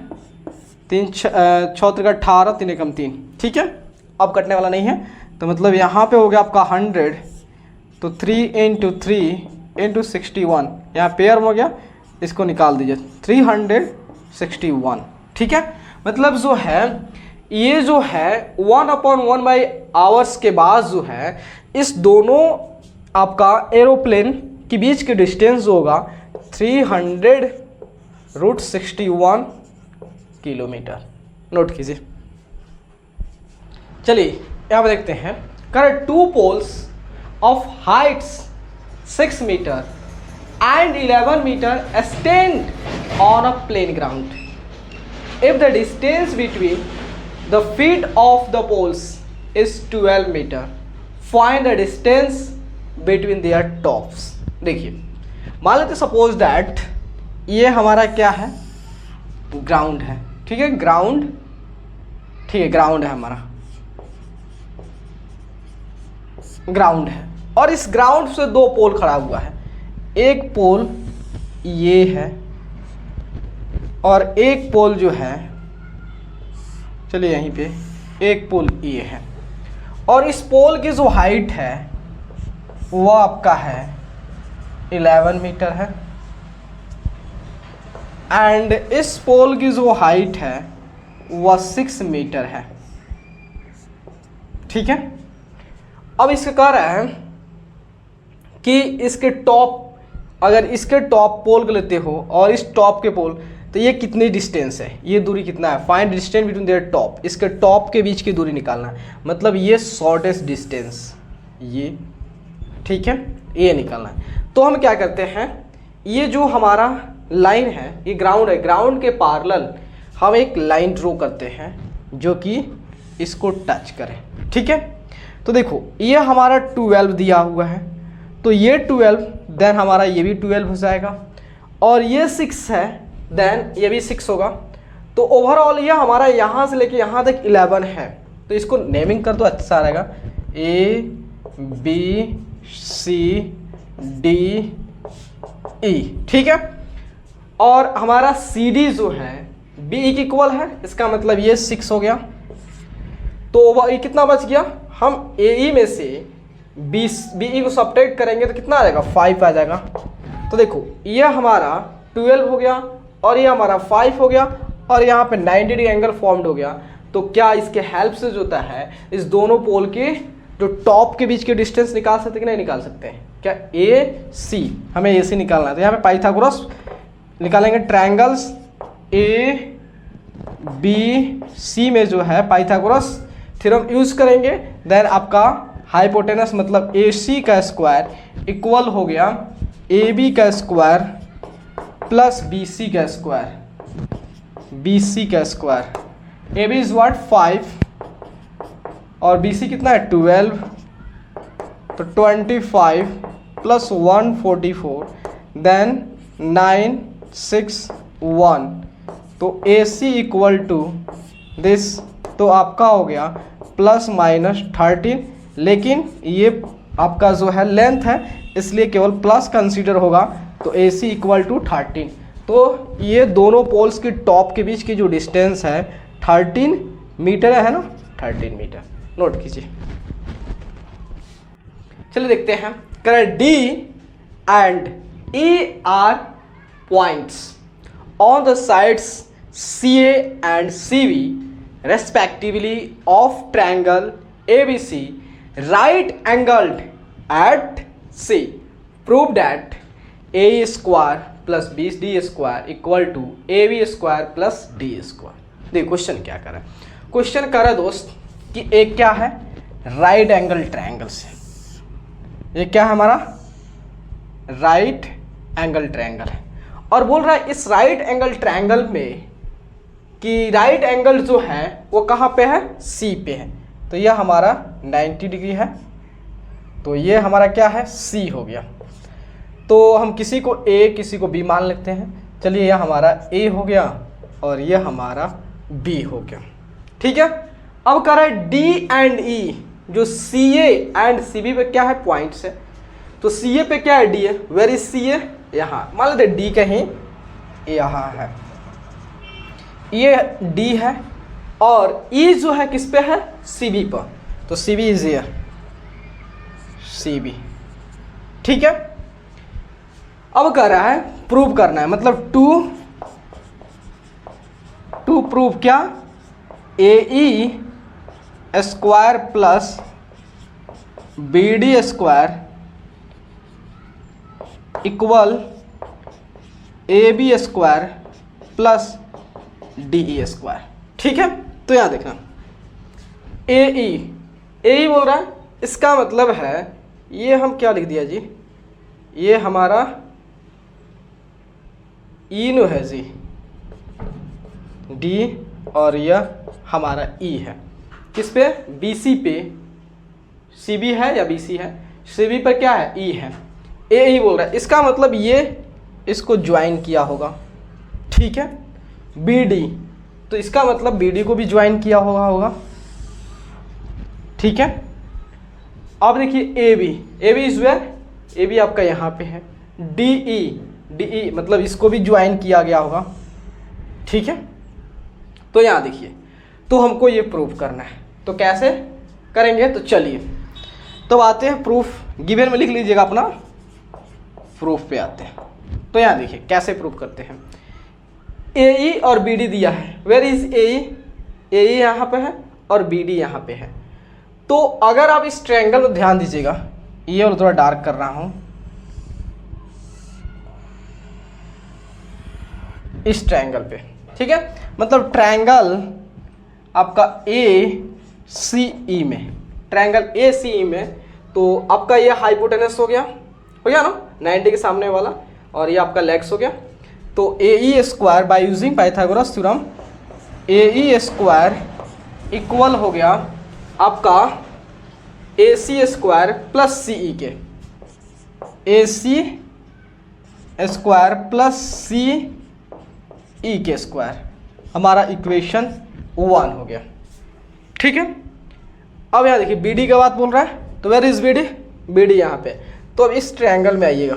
3 6 × 18 3 कम 3, ठीक है, अब कटने वाला नहीं है। तो मतलब यहाँ पे हो गया आपका 100, तो 3 × 3 × 61, यहाँ पेयर हो गया, इसको निकाल दीजिए 361, ठीक है। मतलब जो है ये जो है 1/1 आवर्स के बाद जो है इस दोनों आपका एरोप्लेन के बीच के डिस्टेंस जो होगा 300√61 किलोमीटर, नोट कीजिए। चलिए यहाँ पर देखते हैं, कर 2 poles of heights 6 meter and 11 meter stand on a plain ground. If the distance between the feet of the poles is 12 meter, find the distance between their tops. देखिए मान लेते सपोज दैट ये हमारा क्या है ग्राउंड है, ठीक है, ग्राउंड, ठीक है, ग्राउंड है हमारा, ग्राउंड है, और इस ग्राउंड से 2 पोल खड़ा हुआ है, एक पोल ये है और एक पोल जो है, चलिए यहीं पे एक पोल ये है, और इस पोल की जो हाइट है वो आपका है 11 मीटर है, एंड इस पोल की जो हाइट है वह 6 मीटर है, ठीक है। अब इसका कह रहा है कि इसके टॉप, अगर इसके टॉप पोल को लेते हो और इस टॉप के पोल, तो ये कितनी डिस्टेंस है, ये दूरी कितना है, find distance between their top, इसके टॉप के बीच की दूरी निकालना है, मतलब ये शॉर्टेस्ट डिस्टेंस, ये ठीक है, ये निकालना है। तो हम क्या करते हैं, ये जो हमारा लाइन है ये ग्राउंड है, ग्राउंड के पैरेलल हम एक लाइन ड्रॉ करते हैं जो कि इसको टच करे, ठीक है। तो देखो ये हमारा 12 दिया हुआ है, तो ये 12 देन हमारा ये भी 12 हो जाएगा, और ये 6 है देन ये भी 6 होगा, तो ओवरऑल ये हमारा यहाँ से लेके यहाँ तक 11 है। तो इसको नेमिंग कर दो, अच्छा रहेगा, A B C D E, ठीक है। और हमारा CD जो है B की इक्वल है, इसका मतलब ये 6 हो गया, तो वह कितना बच गया, हम ए में से बी को सब्ट्रैक्ट करेंगे तो कितना आ जाएगा, 5 आ जाएगा। तो देखो ये हमारा 12 हो गया और ये हमारा 5 हो गया और यहाँ पे 90 डिग्री एंगल फॉर्म्ड हो गया। तो क्या इसके हेल्प से जो होता है इस दोनों पोल के जो टॉप के बीच के डिस्टेंस निकाल सकते हैं कि नहीं निकाल सकते हैं? क्या ए सी, हमें ए सी निकालना है। तो यहाँ पे पाइथागोरस निकालेंगे, ट्रायंगल्स ए बी सी में जो है पाइथागोरस थ्योरम यूज करेंगे। देन आपका हाइपोटेनस मतलब ए सी का स्क्वायर इक्वल हो गया ए बी का स्क्वायर प्लस बी सी का स्क्वायर, बी सी का square. A B is what 5 और बी सी कितना है 12, तो 25 प्लस 144 देन 9 6 1, तो A C equal to this, तो आपका हो गया प्लस माइनस 13, लेकिन ये आपका जो है लेंथ है इसलिए केवल प्लस कंसीडर होगा। तो ए सी इक्वल टू 13, तो ये दोनों पोल्स की टॉप के बीच की जो डिस्टेंस है 13 मीटर है ना, 13 मीटर नोट कीजिए। चलिए देखते हैं, करें D and E are points on the sides C A and C B respectively of triangle ABC right angled at C. Prove that AE square plus BD square equal to AB square plus D square. देखिए question क्या कर रहा है, question कर रहा है दोस्त कि एक क्या है राइट एंगल ट्रायंगल से, ये क्या है हमारा राइट एंगल ट्रायंगल है और बोल रहा है इस राइट एंगल ट्रायंगल में कि राइट एंगल जो है वो कहाँ पे है, सी पे है। तो यह हमारा 90 डिग्री है, तो ये हमारा क्या है सी हो गया। तो हम किसी को ए किसी को बी मान लेते हैं। चलिए यह हमारा ए हो गया और यह हमारा बी हो गया, ठीक है। अब कह रहा है डी एंड ई, जो सी ए एंड सी बी पे क्या है पॉइंट्स है। तो सी ए पे क्या है डी है, वेर इज सी ए, यहाँ मान लेते डी कहीं यहाँ है, ये डी है और ई जो है किस पे है सी बी पर, तो C B is here, C B, ठीक है। अब कह रहा है प्रूव करना है, मतलब टू प्रूव क्या, A E square plus B D square equal A B square plus D E square, ठीक है। तो यहां देखना ए ई बोल रहा है, इसका मतलब है ये हम क्या लिख दिया जी, ये हमारा ई नो है जी डी और यह हमारा ई है, किस पे बी सी पे, सी बी है या बी सी है, सी बी पर क्या है ई है, ए ई बोल रहा है, इसका मतलब ये इसको ज्वाइन किया होगा, ठीक है। बी डी, तो इसका मतलब बी डी को भी ज्वाइन किया होगा, ठीक है। अब देखिए A B is where, A B आपका यहाँ पे है, डी ई मतलब इसको भी ज्वाइन किया गया होगा, ठीक है। तो यहाँ देखिए, तो हमको ये प्रूफ करना है, तो कैसे करेंगे, तो चलिए तो आते हैं प्रूफ, गिवन में लिख लीजिएगा अपना, प्रूफ पे आते हैं। तो यहाँ देखिए कैसे प्रूफ करते हैं, ए ई और बी डी दिया है, वेयर इज ए ई यहाँ पे है और बी डी यहाँ पे है। तो अगर आप इस ट्रायंगल में ध्यान दीजिएगा, ये और थोड़ा डार्क कर रहा हूं, इस ट्रायंगल पे, ठीक है। मतलब ट्रायंगल आपका ए सी ई में, ट्रायंगल ए सी ई में, तो आपका ये हाइपोटेनस हो गया ना 90 के सामने वाला, और ये आपका लेग्स हो गया। तो A E square by using Pythagoras theorem, A E square equal हो गया आपका A C square plus C ई के, ए सी स्क्वायर प्लस सी ई के स्क्वायर, हमारा इक्वेशन 1 हो गया, ठीक है। अब यहाँ देखिए बी डी का बात बोल रहा है, तो where is B D, B D यहाँ पे। तो अब इस ट्रायंगल में आइएगा,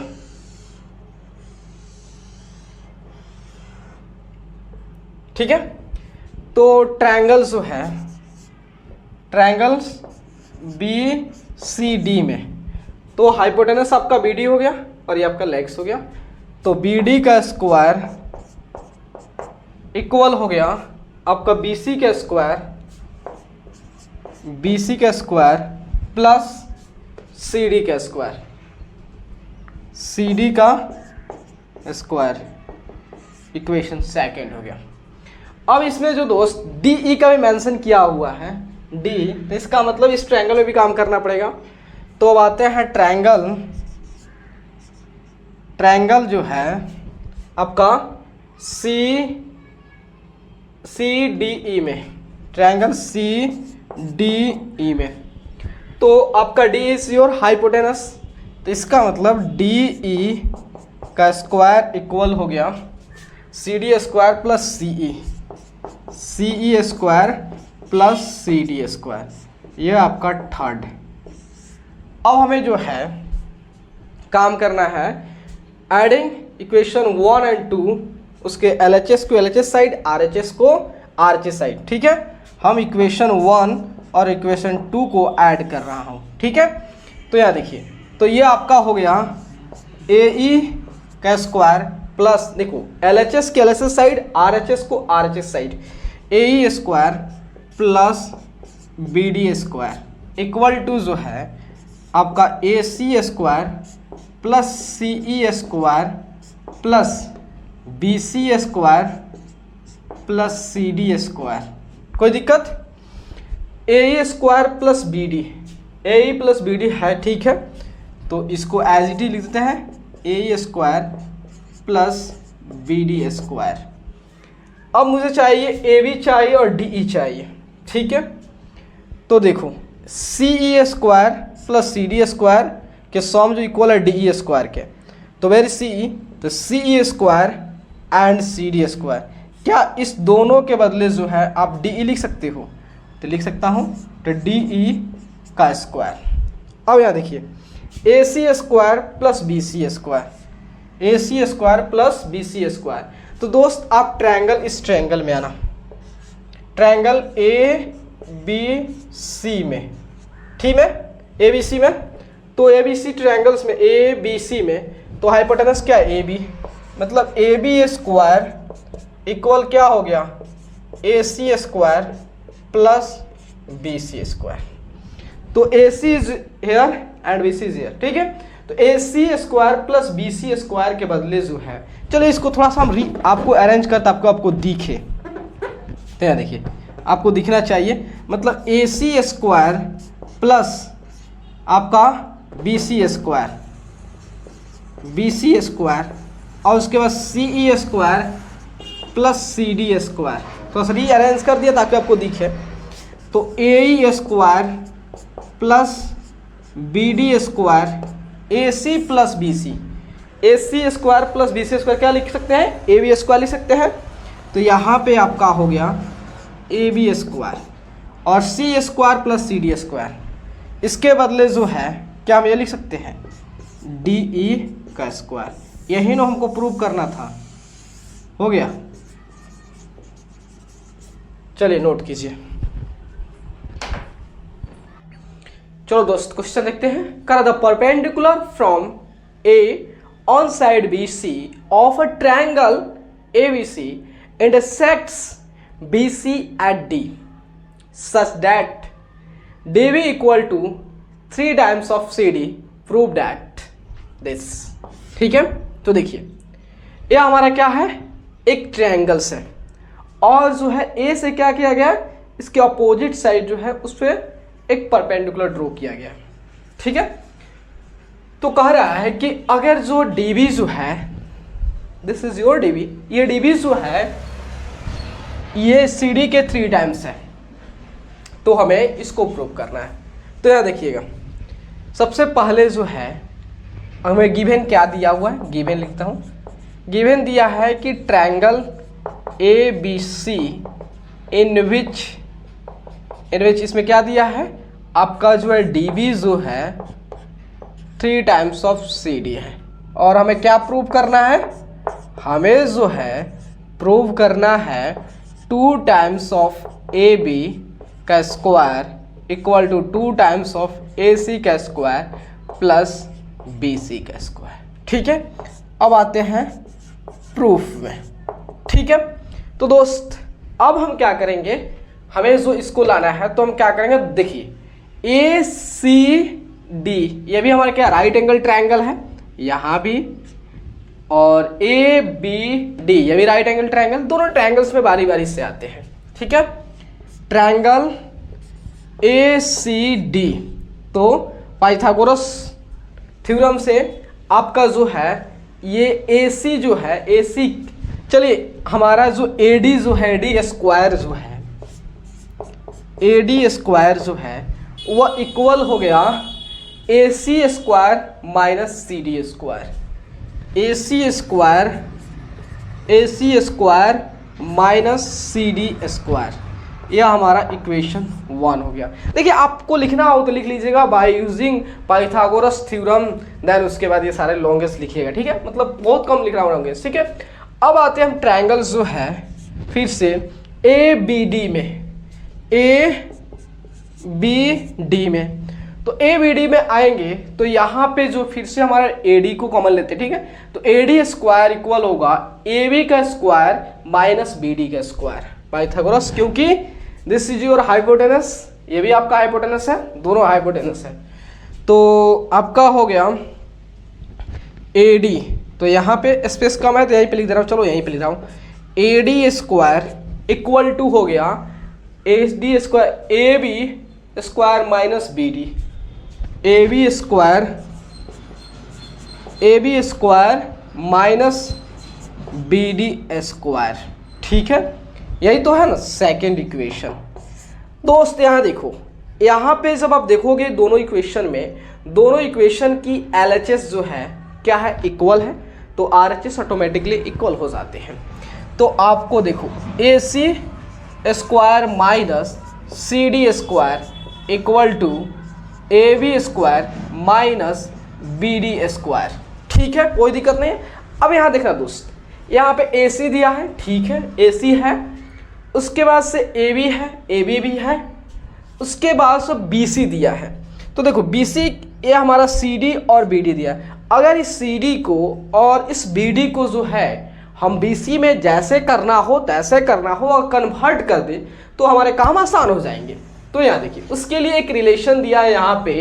ठीक है। तो ट्रायंगल जो है, ट्रायंगल्स बी सी डी में, तो हाइपोटेनस आपका बी डी हो गया और ये आपका लेग्स हो गया, तो बी डी का स्क्वायर इक्वल हो गया आपका बी सी का स्क्वायर, बी सी का स्क्वायर प्लस सी डी का स्क्वायर, सी डी का स्क्वायर, इक्वेशन सेकेंड हो गया। अब इसमें जो दोस्त डी ई का भी मेंशन किया हुआ है, डी, तो इसका मतलब इस ट्रायंगल में भी काम करना पड़ेगा। तो अब आते हैं ट्रायंगल जो है आपका सी डी ई में, ट्रायंगल सी डी ई में, तो आपका डी इज योर हाइपोटेनस, तो इसका मतलब डी ई का स्क्वायर इक्वल हो गया C D square plus C E square plus C D square, ये आपका थर्ड। अब हमें जो है काम करना है एडिंग इक्वेशन 1 एंड 2, उसके LHS को LHS साइड, RHS को RHS साइड, ठीक है। हम इक्वेशन 1 और इक्वेशन 2 को ऐड कर रहा हूँ, ठीक है। तो यहाँ देखिए, तो ये आपका हो गया AE का स्क्वायर प्लस, देखो LHS के LHS साइड, RHS को RHS side, AE square plus BD square equal to जो है आपका AC square plus CE square plus BC square plus CD square. कोई दिक्कत? AE square plus BD, AE plus BD है, ठीक है, तो इसको एज इट इज लिख देते हैं, AE square plus BD square. अब मुझे चाहिए AB चाहिए और DE चाहिए, ठीक है। तो देखो CE square plus CD square के सम जो इक्वल है DE स्क्वायर के, तो वेर CE, तो CE square and CD square. क्या इस दोनों के बदले जो है आप DE लिख सकते हो? तो लिख सकता हूँ, तो DE का स्क्वायर। अब यहाँ देखिए AC square plus BC square, AC square plus BC square. तो दोस्त आप ट्रायंगल, इस ट्रायंगल में आना, ट्रायंगल ABC में, ठीक है, ABC में, तो ABC ट्रायंगल्स में ABC में, तो हाइपोटेनस क्या है? AB, मतलब AB स्क्वायर इक्वल क्या हो गया? AC square plus BC square. तो AC is here and BC is here, ठीक है। तो AC square plus BC square के बदले जो है, चलो इसको थोड़ा सा हम आपको अरेंज करते आपको दिखे, तो यहाँ देखिए आपको दिखना चाहिए, मतलब AC स्क्वायर प्लस आपका BC स्क्वायर और उसके बाद CE square plus CD square. तो री अरेंज कर दिया ताकि आपको दिखे, तो AE square plus BD square, AC plus BC, AC square plus BC square क्या लिख सकते हैं? AB स्क्वायर लिख सकते हैं। तो यहाँ पे आपका हो गया AB स्क्वायर और C square plus CD square. इसके बदले जो है क्या हम ये लिख सकते हैं? DE का स्क्वायर। यही ना हमको प्रूव करना था, हो गया। चलिए नोट कीजिए। चलो दोस्त क्वेश्चन देखते हैं। कर the perpendicular from A on side BC of a triangle ABC intersects BC at D such that DB equal to 3 times of CD. Prove that this. ठीक है, तो देखिए ये हमारा क्या है? एक ट्रायंगल्स है और जो है A से क्या किया गया? इसके अपोजिट साइड जो है उस पर एक परपेंडिकुलर ड्रॉ किया गया, ठीक है। तो कह रहा है कि अगर जो DB जो है, दिस इज योर DB, ये DB जो है ये CD के 3 टाइम्स है, तो हमें इसको प्रूव करना है। तो यहाँ देखिएगा, सबसे पहले जो है हमें गिवन क्या दिया हुआ है? गिवन लिखता हूँ, गिवन दिया है कि ट्रायंगल ABC इन विच इसमें क्या दिया है? आपका जो है DB जो है 3 टाइम्स ऑफ CD है, और हमें क्या प्रूव करना है? हमें जो है प्रूव करना है 2 टाइम्स ऑफ AB का square equal to 2 times of AC का स्क्वायर प्लस BC का स्क्वायर। ठीक है, अब आते हैं प्रूफ में। ठीक है, तो दोस्त अब हम क्या करेंगे, हमें जो इसको लाना है तो हम क्या करेंगे, देखिए ACD ये भी हमारा क्या राइट एंगल ट्रायंगल है यहाँ भी, और ABD ये भी राइट एंगल ट्रायंगल, दोनों ट्रायंगल्स में बारी बारी से आते हैं। ठीक है, ट्रायंगल ACD, तो पाइथागोरस थ्योरम से आपका जो है ये AC जो है, AC चलिए हमारा जो AD जो है, AD स्क्वायर जो है, AD स्क्वायर जो है वह इक्वल हो गया AC square minus CD square, AC square minus CD square, यह हमारा इक्वेशन 1 हो गया। देखिए आपको लिखना हो तो लिख लीजिएगा by using Pythagoras theorem, then उसके बाद ये सारे लॉन्गेस्ट लिखिएगा। ठीक है, मतलब बहुत कम लिख रहा हूँ लॉन्गेस्ट। ठीक है, अब आते हैं हम ट्रायंगल जो है फिर से ABD में, ABD में, तो ABD में आएंगे तो यहाँ पे जो फिर से हमारा AD को कॉमन लेते हैं। ठीक है, तो AD स्क्वायर इक्वल होगा AB का स्क्वायर माइनस BD का स्क्वायर, पाइथागोरस, क्योंकि दिस इज योर हाइपोटेनस, ये भी आपका हाइपोटेनस है, दोनों हाइपोटेनस है। तो आपका हो गया AD, तो यहाँ पे स्पेस कम है तो यहीं पे लिख दे रहा हूँ, चलो यहीं पे लिख रहा हूँ, AD स्क्वायर इक्वल टू हो गया AD square AB square minus BD, AB square minus BD square. ठीक है, यही तो है ना सेकेंड इक्वेशन। दोस्त यहाँ देखो, यहाँ पे जब आप देखोगे दोनों इक्वेशन में, दोनों इक्वेशन की LHS जो है क्या है, इक्वल है, तो RHS ऑटोमेटिकली इक्वल हो जाते हैं। तो आपको देखो AC square minus CD square equal to AB square minus BD square. ठीक है, कोई दिक्कत नहीं है। अब यहाँ देखना दोस्त, यहाँ पे AC दिया है, ठीक है AC है, उसके बाद से AB है, AB भी है, उसके बाद से BC दिया है। तो देखो BC ये हमारा CD और BD दिया है। अगर इस CD को और इस BD को जो है हम BC में जैसे करना हो तैसे करना हो और कन्वर्ट कर दे तो हमारे काम आसान हो जाएंगे। तो यहाँ देखिए उसके लिए एक रिलेशन दिया है यहाँ पे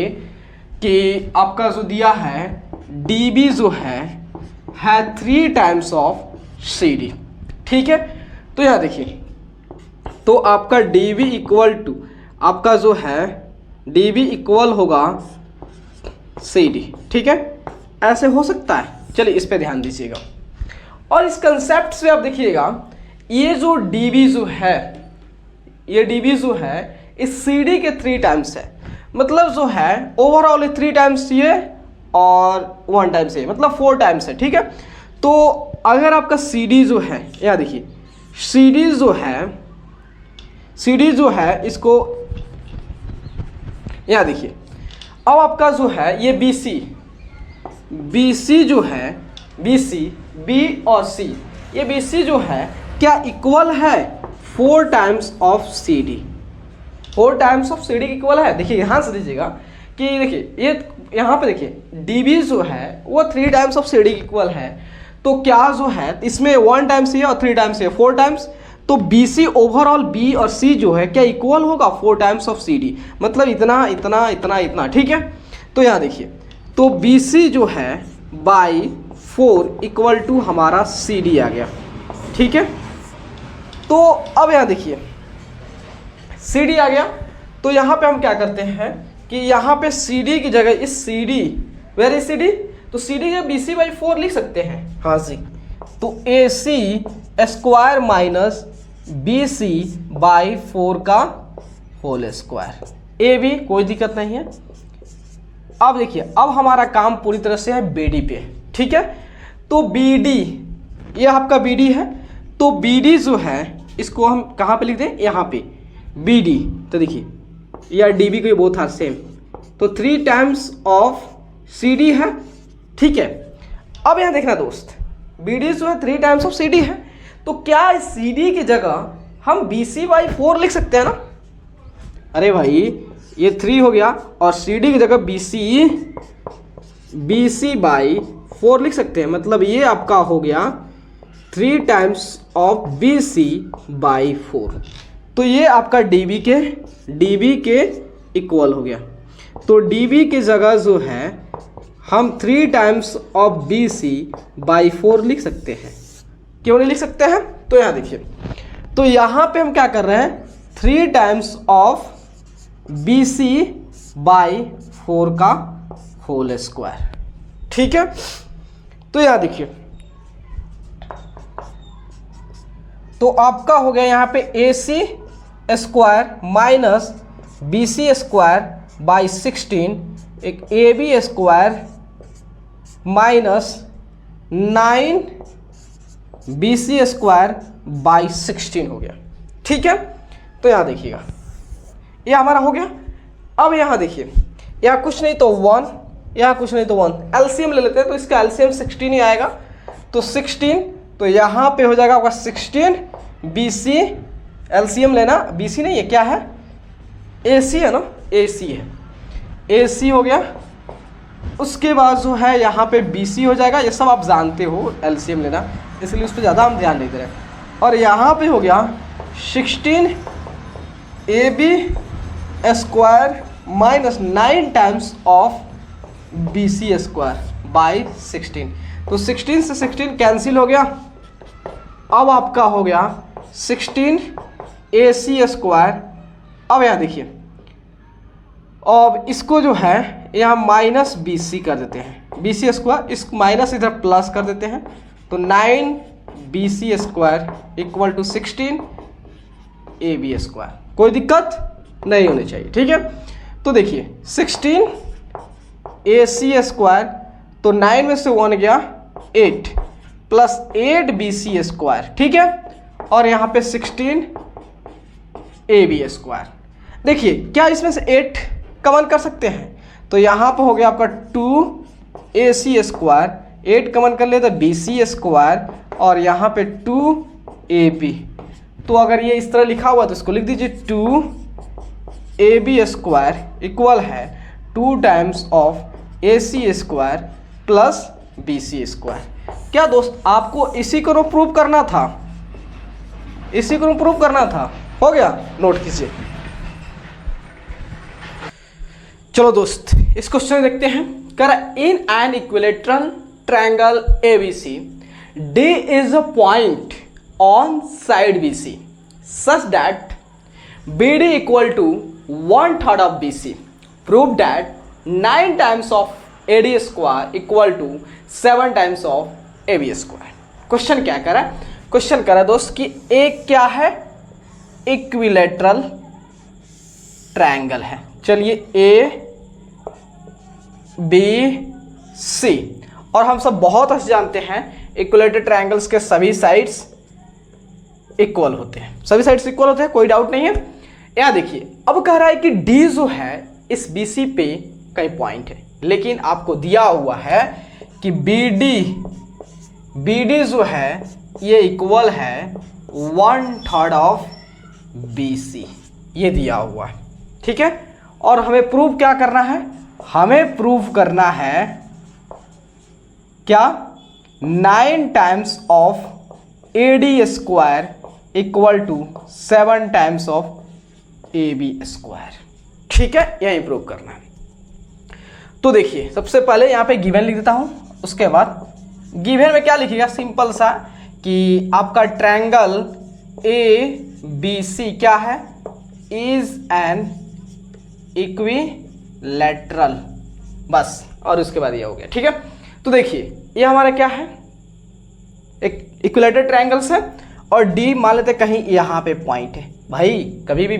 कि आपका जो दिया है DB जो है 3 टाइम्स ऑफ CD। ठीक है, तो यहाँ देखिए, तो आपका DB इक्वल टू आपका जो है DB इक्वल होगा CD। ठीक है, ऐसे हो सकता है, चलिए इस पे ध्यान दीजिएगा। और इस कंसेप्ट से आप देखिएगा, ये जो DB जो है, ये DB जो है इस CD के 3 टाइम्स है, मतलब जो है ओवरऑल 3 टाइम्स ये और 1 टाइम्स ये, मतलब 4 टाइम्स है। ठीक है, तो अगर आपका CD जो है, यहाँ देखिए CD जो है इसको यहाँ देखिए, अब आपका जो है ये BC जो है, BC B और C, ये BC जो है क्या इक्वल है 4 times of CD, 4 times of CD equal है। देखिए यहाँ से दीजिएगा कि देखिए ये यहाँ पे देखिए DB जो है वो 3 टाइम्स ऑफ CD इक्वल है, तो क्या जो है इसमें 1 टाइम्स ये और 3 टाइम्स ये, 4 टाइम्स, तो BC ओवरऑल B और C जो है क्या इक्वल होगा 4 टाइम्स ऑफ CD, मतलब इतना इतना इतना इतना। ठीक है, तो यहाँ देखिए, तो BC जो है बाई 4 इक्वल टू हमारा CD आ गया। ठीक है, तो अब यहाँ देखिए CD आ गया, तो यहाँ पे हम क्या करते हैं कि यहाँ पे CD की जगह इस CD, वेर इज CD, तो CD या BC बाई 4 लिख सकते हैं। हाँ जी, तो AC square minus BC by 4 का होल स्क्वायर, AB कोई दिक्कत नहीं है। अब देखिए, अब हमारा काम पूरी तरह से है BD पे। ठीक है, तो BD ये आपका BD है, तो BD जो है इसको हम कहाँ पे लिख दें, यहाँ पे BD, तो देखिए या DB को ये बहुत हाथ सेम, तो 3 टाइम्स ऑफ CD है। ठीक है, अब यहाँ देखना दोस्त, BD जो है 3 टाइम्स ऑफ CD है, तो क्या इस CD की जगह हम BC बाई 4 लिख सकते हैं ना। अरे भाई ये 3 हो गया, और सी डी की जगह बी सी बाई 4 लिख सकते हैं। मतलब ये आपका हो गया 3 times of B C by 4। तो ये आपका डी बी के इक्वल हो गया। तो डी बी की जगह जो है हम 3 times of B C by 4 लिख सकते हैं। क्यों नहीं लिख सकते हैं? तो यहाँ देखिए, तो यहाँ पे हम क्या कर रहे हैं, 3 times of B C by 4 का होल स्क्वायर। ठीक है, तो यहाँ देखिए, तो आपका हो गया यहाँ पे A C square minus B C square by 16, एक A B square minus 9 B C square by 16 हो गया। ठीक है, तो यहाँ देखिएगा, ये हमारा हो गया। अब यहाँ देखिए, यहाँ कुछ नहीं तो 1, यहाँ कुछ नहीं तो 1, एलसीएम ले लेते हैं, तो इसका एलसीएम 16 ही आएगा। तो 16, तो यहाँ पे हो जाएगा आपका 16 बी सी, एलसीएम लेना, बी सी नहीं है, क्या है, ए सी है ना, ए सी है, ए सी हो गया। उसके बाद जो है यहाँ पे बी सी हो जाएगा, ये सब आप जानते हो एलसीएम लेना, इसलिए उस पर ज़्यादा हम ध्यान नहीं दे रहे। और यहाँ पे हो गया 16 A B square minus 9 times of B C square by 16। तो 16 से 16 कैंसिल हो गया। अब आपका हो गया 16 ए सी स्क्वायर। अब यहाँ देखिए, अब इसको जो है यहाँ माइनस बी सी कर देते हैं, बी सी स्क्वायर, इस माइनस इधर प्लस कर देते हैं। तो 9 B C square equal to 16 A B square. कोई दिक्कत नहीं होनी चाहिए। ठीक है, तो देखिए 16 ए सी स्क्वायर, तो 9 में से 1 गया 8 प्लस 8 बी सी स्क्वायर। ठीक है, और यहाँ पे 16 ए बी स्क्वायर। देखिए क्या इसमें से 8 कमन कर सकते हैं, तो यहाँ पे हो गया आपका 2 ए सी स्क्वायर, 8 कमन कर ले तो बी सी स्क्वायर, और यहाँ पे 2 ए बी। तो अगर ये इस तरह लिखा हुआ तो इसको लिख दीजिए 2 ए बी स्क्वायर इक्वल है 2 times of A C square plus B C square. क्या दोस्त आपको इसी को प्रूव करना था, इसी को प्रूव करना था? हो गया, नोट कीजिए। चलो दोस्त इस क्वेश्चन देखते हैं। कर in an equilateral triangle ABC D is a point on side BC such that BD equal to 1/3 of BC. Prove that 9 times of AD square equal to 7 times of AB square. Question क्या करा? Question करा दोस्त कि एक क्या है, equilateral triangle है। चलिए A B C, और हम सब बहुत अच्छे जानते हैं इक्विलेटरल ट्रायंगल्स के सभी साइड्स इक्वल होते हैं, सभी साइड्स इक्वल होते हैं, कोई डाउट नहीं है। यहाँ देखिए अब कह रहा है कि D जो है इस BC पे कई पॉइंट है, लेकिन आपको दिया हुआ है कि BD जो है ये इक्वल है 1/3 ऑफ BC, ये दिया हुआ है। ठीक है, और हमें प्रूव क्या करना है, हमें प्रूव करना है क्या, 9 times of AD square equal to 7 times of AB square. ठीक है, यही प्रूव करना है। तो देखिए सबसे पहले यहाँ पे गिवन लिख देता हूँ, उसके बाद गिवन में क्या लिखिएगा, सिंपल सा कि आपका ट्रायंगल ABC क्या है, इज एन इक्विलैटरल, बस, और उसके बाद ये हो गया। ठीक है, तो देखिए ये हमारा क्या है, एक इक्विलैटरल ट्रायंगल्स है, और D मान लेते कहीं यहाँ पे पॉइंट है। भाई कभी भी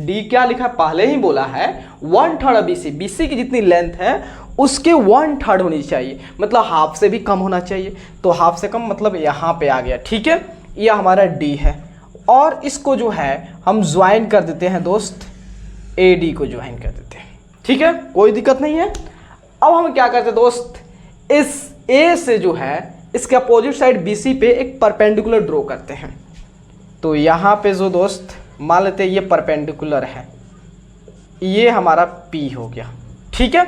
D क्या लिखा, पहले ही बोला है 1/3 BC, BC की जितनी लेंथ है उसके 1/3 होनी चाहिए, मतलब हाफ से भी कम होना चाहिए। तो हाफ से कम मतलब यहाँ पे आ गया। ठीक है, ये हमारा D है, और इसको जो है हम ज्वाइन कर देते हैं दोस्त, AD को ज्वाइन कर देते हैं। ठीक है, कोई दिक्कत नहीं है। अब हम क्या करते हैं दोस्त, इस A से जो है इसके अपोजिट साइड BC पे एक परपेंडिकुलर ड्रॉ करते हैं। तो यहाँ पे जो दोस्त मान लेते हैं ये परपेंडिकुलर है, ये हमारा P हो गया। ठीक है,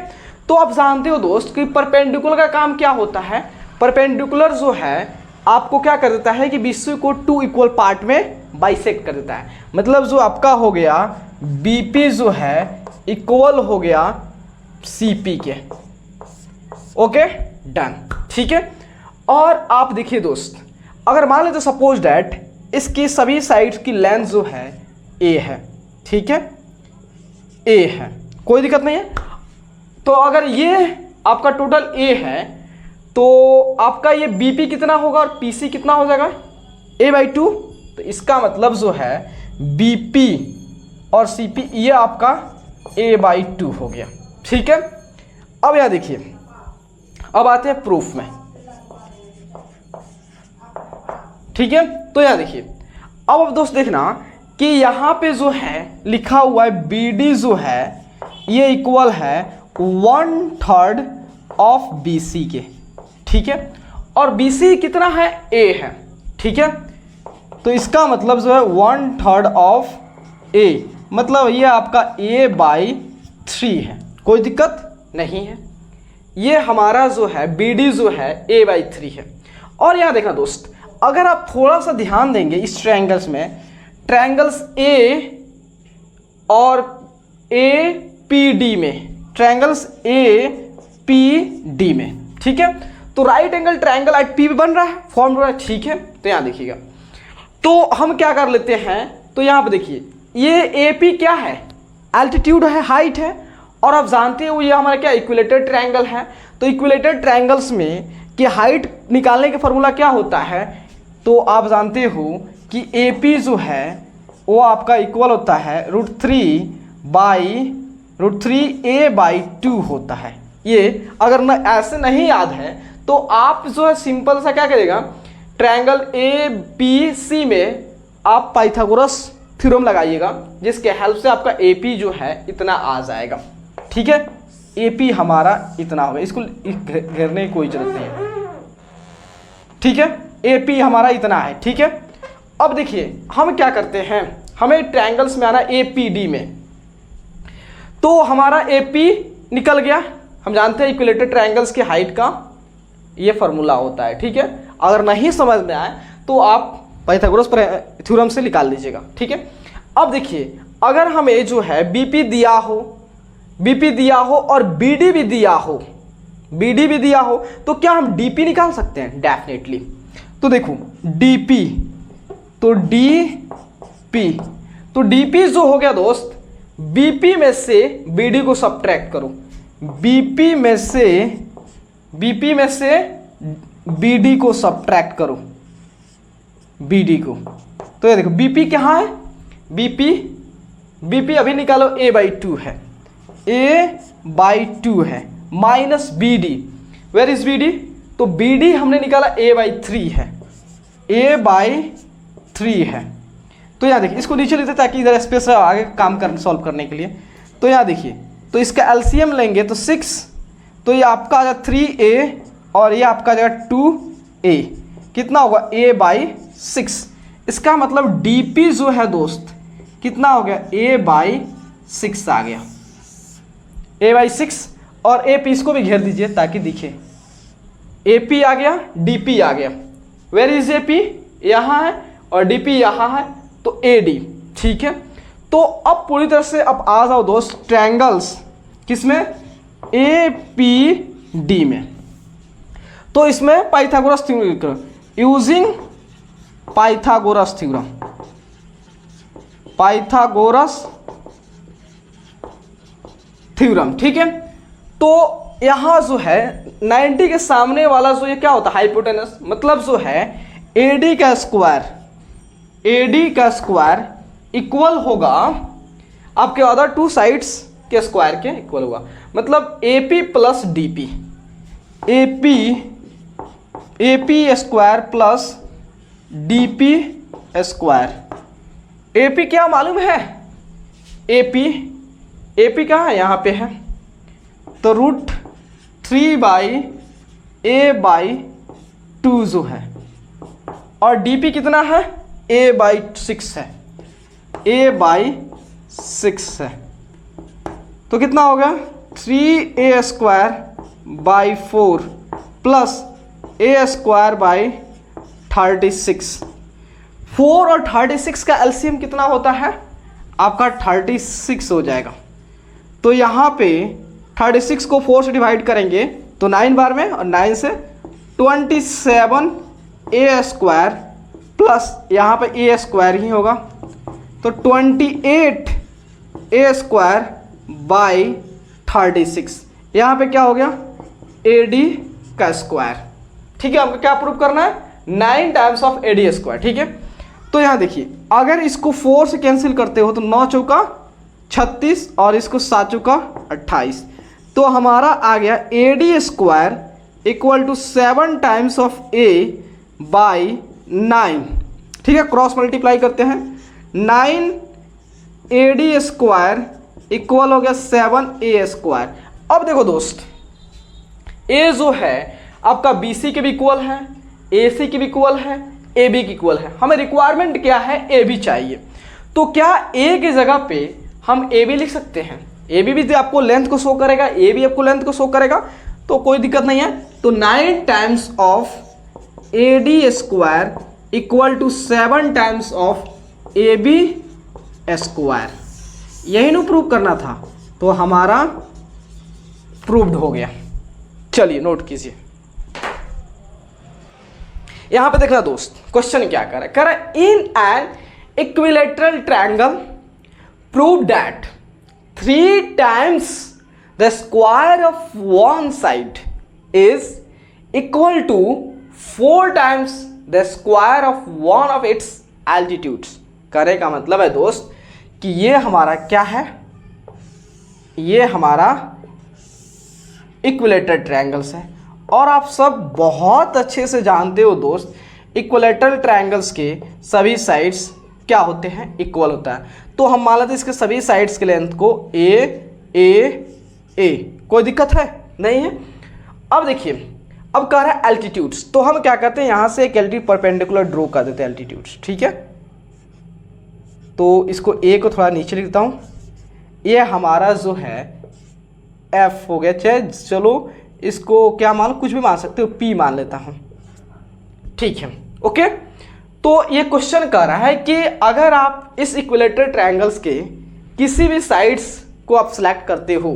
तो आप जानते हो दोस्त कि परपेंडिकुलर का काम क्या होता है। परपेंडिकुलर जो है आपको क्या कर देता है कि BC को 2 इक्वल पार्ट में बाइसेक्ट कर देता है। मतलब जो आपका हो गया BP जो है इक्वल हो गया CP के। Okay done. ठीक है, और आप देखिए दोस्त, अगर मान लेते सपोज डैट इसकी सभी साइड्स की लेंथ जो है A है। ठीक है, A है, कोई दिक्कत नहीं है। तो अगर ये आपका टोटल A है तो आपका ये BP कितना होगा और PC कितना हो जाएगा A/2। तो इसका मतलब जो है BP और CP ये आपका A/2 हो गया। ठीक है, अब यहाँ देखिए, अब आते हैं प्रूफ में। ठीक है, तो यहाँ देखिए, अब दोस्त देखना कि यहाँ पे जो है लिखा हुआ है BD जो है ये इक्वल है 1/3 ऑफ BC के। ठीक है, और BC कितना है A है। ठीक है, तो इसका मतलब जो है 1/3 ऑफ A, मतलब ये आपका A/3 है, कोई दिक्कत नहीं है। ये हमारा जो है BD जो है A/3 है। और यहाँ देखना दोस्त, अगर आप थोड़ा सा ध्यान देंगे इस ट्रायंगल्स में, ट्रायंगल्स A और APD में, ट्रायंगल्स APD में। ठीक है, तो right angle triangle eight P बन रहा है, फॉर्म हो रहा है। ठीक है, तो यहाँ देखिएगा, तो हम क्या कर लेते हैं, तो यहाँ पे देखिए ये AP क्या है, एल्टीट्यूड है, हाइट है, और आप जानते हो ये हमारा क्या इक्विलेटरल ट्रायंगल है। तो इक्विलेटरल ट्रायंगल्स में कि हाइट निकालने का फॉर्मूला क्या होता है, तो आप जानते हो कि AP जो है वो आपका इक्वल होता है √3 A/2 होता है। ये अगर न ऐसे नहीं याद है तो आप जो है सिंपल सा क्या करेगा, ट्रायंगल ABC में आप पाइथागोरस थ्योरम लगाइएगा, जिसके हेल्प से आपका AP जो है इतना आ जाएगा। ठीक है, AP हमारा इतना होगा, इसको घेरने की कोई जरूरत नहीं है। ठीक है, AP हमारा इतना है। ठीक है, अब देखिए हम क्या करते हैं, हमें ट्रायंगल्स में आना APD में, तो हमारा AP निकल गया। हम जानते हैं इक्विलेटरल ट्रायंगल्स की हाइट का ये फॉर्मूला होता है। ठीक है, अगर नहीं समझ में आए तो आप पाइथागोरस थ्योरम से निकाल लीजिएगा। ठीक है, अब देखिए अगर हमें जो है BP दिया हो और BD भी दिया हो, तो क्या हम DP निकाल सकते हैं? डेफिनेटली। तो देखो DP, तो DP जो हो गया दोस्त, BP में से BD को सब्ट्रैक्ट करो, BP में से BD को सब्ट्रैक्ट करो, BD को। तो ये देखो BP कहाँ है, BP अभी निकालो A/2 है, A/2 है, minus BD, where is BD, तो BD हमने निकाला A/3 है, A/3 है। तो यहाँ देखिए, इसको नीचे लेते ताकि इधर स्पेस आगे काम सॉल्व करने के लिए। तो यहाँ देखिए, तो इसका LCM लेंगे तो 6, तो ये आपका आ जाएगा 3A और ये आपका आ जाएगा 2A, कितना होगा A/6। इसका मतलब DP जो है दोस्त कितना हो गया, A/6 आ गया, A/6। और AP इसको भी घेर दीजिए ताकि दिखे, AP आ गया, DP आ गया, वेयर इज AP, यहाँ है, और DP यहाँ है, तो AD। ठीक है, तो अब पूरी तरह से अब आ जाओ दोस्त ट्रायंगल्स किसमें, APD में। तो इसमें Pythagoras theorem, using Pythagoras theorem. ठीक है, तो यहाँ जो है 90 के सामने वाला जो ये क्या होता है, हाइपोटेनस, मतलब जो है AD का स्क्वायर इक्वल होगा आपके अदर 2 साइड्स के स्क्वायर के इक्वल होगा, मतलब AP plus DP, AP square plus DP square. AP क्या मालूम है, AP कहाँ है, यहाँ पे है, तो √3/A/2 जो है, और DP कितना है, A/6 है, A/6 है। तो कितना हो गया 3a² / 4 प्लस a² / 36। 4 और 36 का एलसीएम कितना होता है आपका 36 हो जाएगा। तो यहाँ पे 36 को 4 से डिवाइड करेंगे तो 9 बार में, और 9 से 27a² प्लस यहाँ पे a² ही होगा तो 28a² / 36। यहाँ पे क्या हो गया AD²। ठीक है, हमको क्या प्रूव करना है 9 टाइम्स ऑफ AD²। ठीक है, तो यहाँ देखिए अगर इसको 4 से कैंसिल करते हो तो 9 चौका 36 और इसको 7 चौका 28, तो हमारा आ गया AD² = 7 टाइम्स ऑफ A / 9। ठीक है, क्रॉस मल्टीप्लाई करते हैं 9 AD² इक्वल हो गया 7A²। अब देखो दोस्त, A जो है आपका BC के भी इक्वल है, AC के भी इक्वल है, AB के इक्वल है। हमें रिक्वायरमेंट क्या है AB चाहिए, तो क्या A की जगह पे हम AB लिख सकते हैं। AB भी आपको लेंथ को शो करेगा, A भी आपको लेंथ को शो करेगा, तो कोई दिक्कत नहीं है। तो 9 times of AD² = 7 times of AB²। यही ना प्रूव करना था, तो हमारा प्रूव्ड हो गया। चलिए नोट कीजिए, यहां पे देखना दोस्त क्वेश्चन क्या कर रहा है in an equilateral triangle prove that 3 times the square of one side is equal to 4 times the square of one of its altitudes. करे का मतलब है दोस्त कि ये हमारा क्या है, ये हमारा इक्विलैटरल ट्रायंगल्स है। और आप सब बहुत अच्छे से जानते हो दोस्त, इक्विलैटरल ट्रायंगल्स के सभी साइड्स क्या होते हैं, इक्वल होता है। तो हम मान लेते हैं इसके सभी साइड्स के लेंथ को A। कोई दिक्कत है नहीं है। अब देखिए, अब कह रहा है एल्टीट्यूड्स, तो हम क्या करते हैं यहाँ से एक एल्टीट्यूड परपेंडिकुलर ड्रॉ कर देते हैं एल्टीट्यूड्स। ठीक है, तो इसको A को थोड़ा नीचे लिखता हूँ, ये हमारा जो है F हो गया, चाहे चलो इसको क्या मान कुछ भी मान सकते हो, P मान लेता हूँ। ठीक है, ओके। तो ये क्वेश्चन कह रहा है कि अगर आप इस इक्विलैटरल ट्रायंगल्स के किसी भी साइड्स को आप सिलेक्ट करते हो,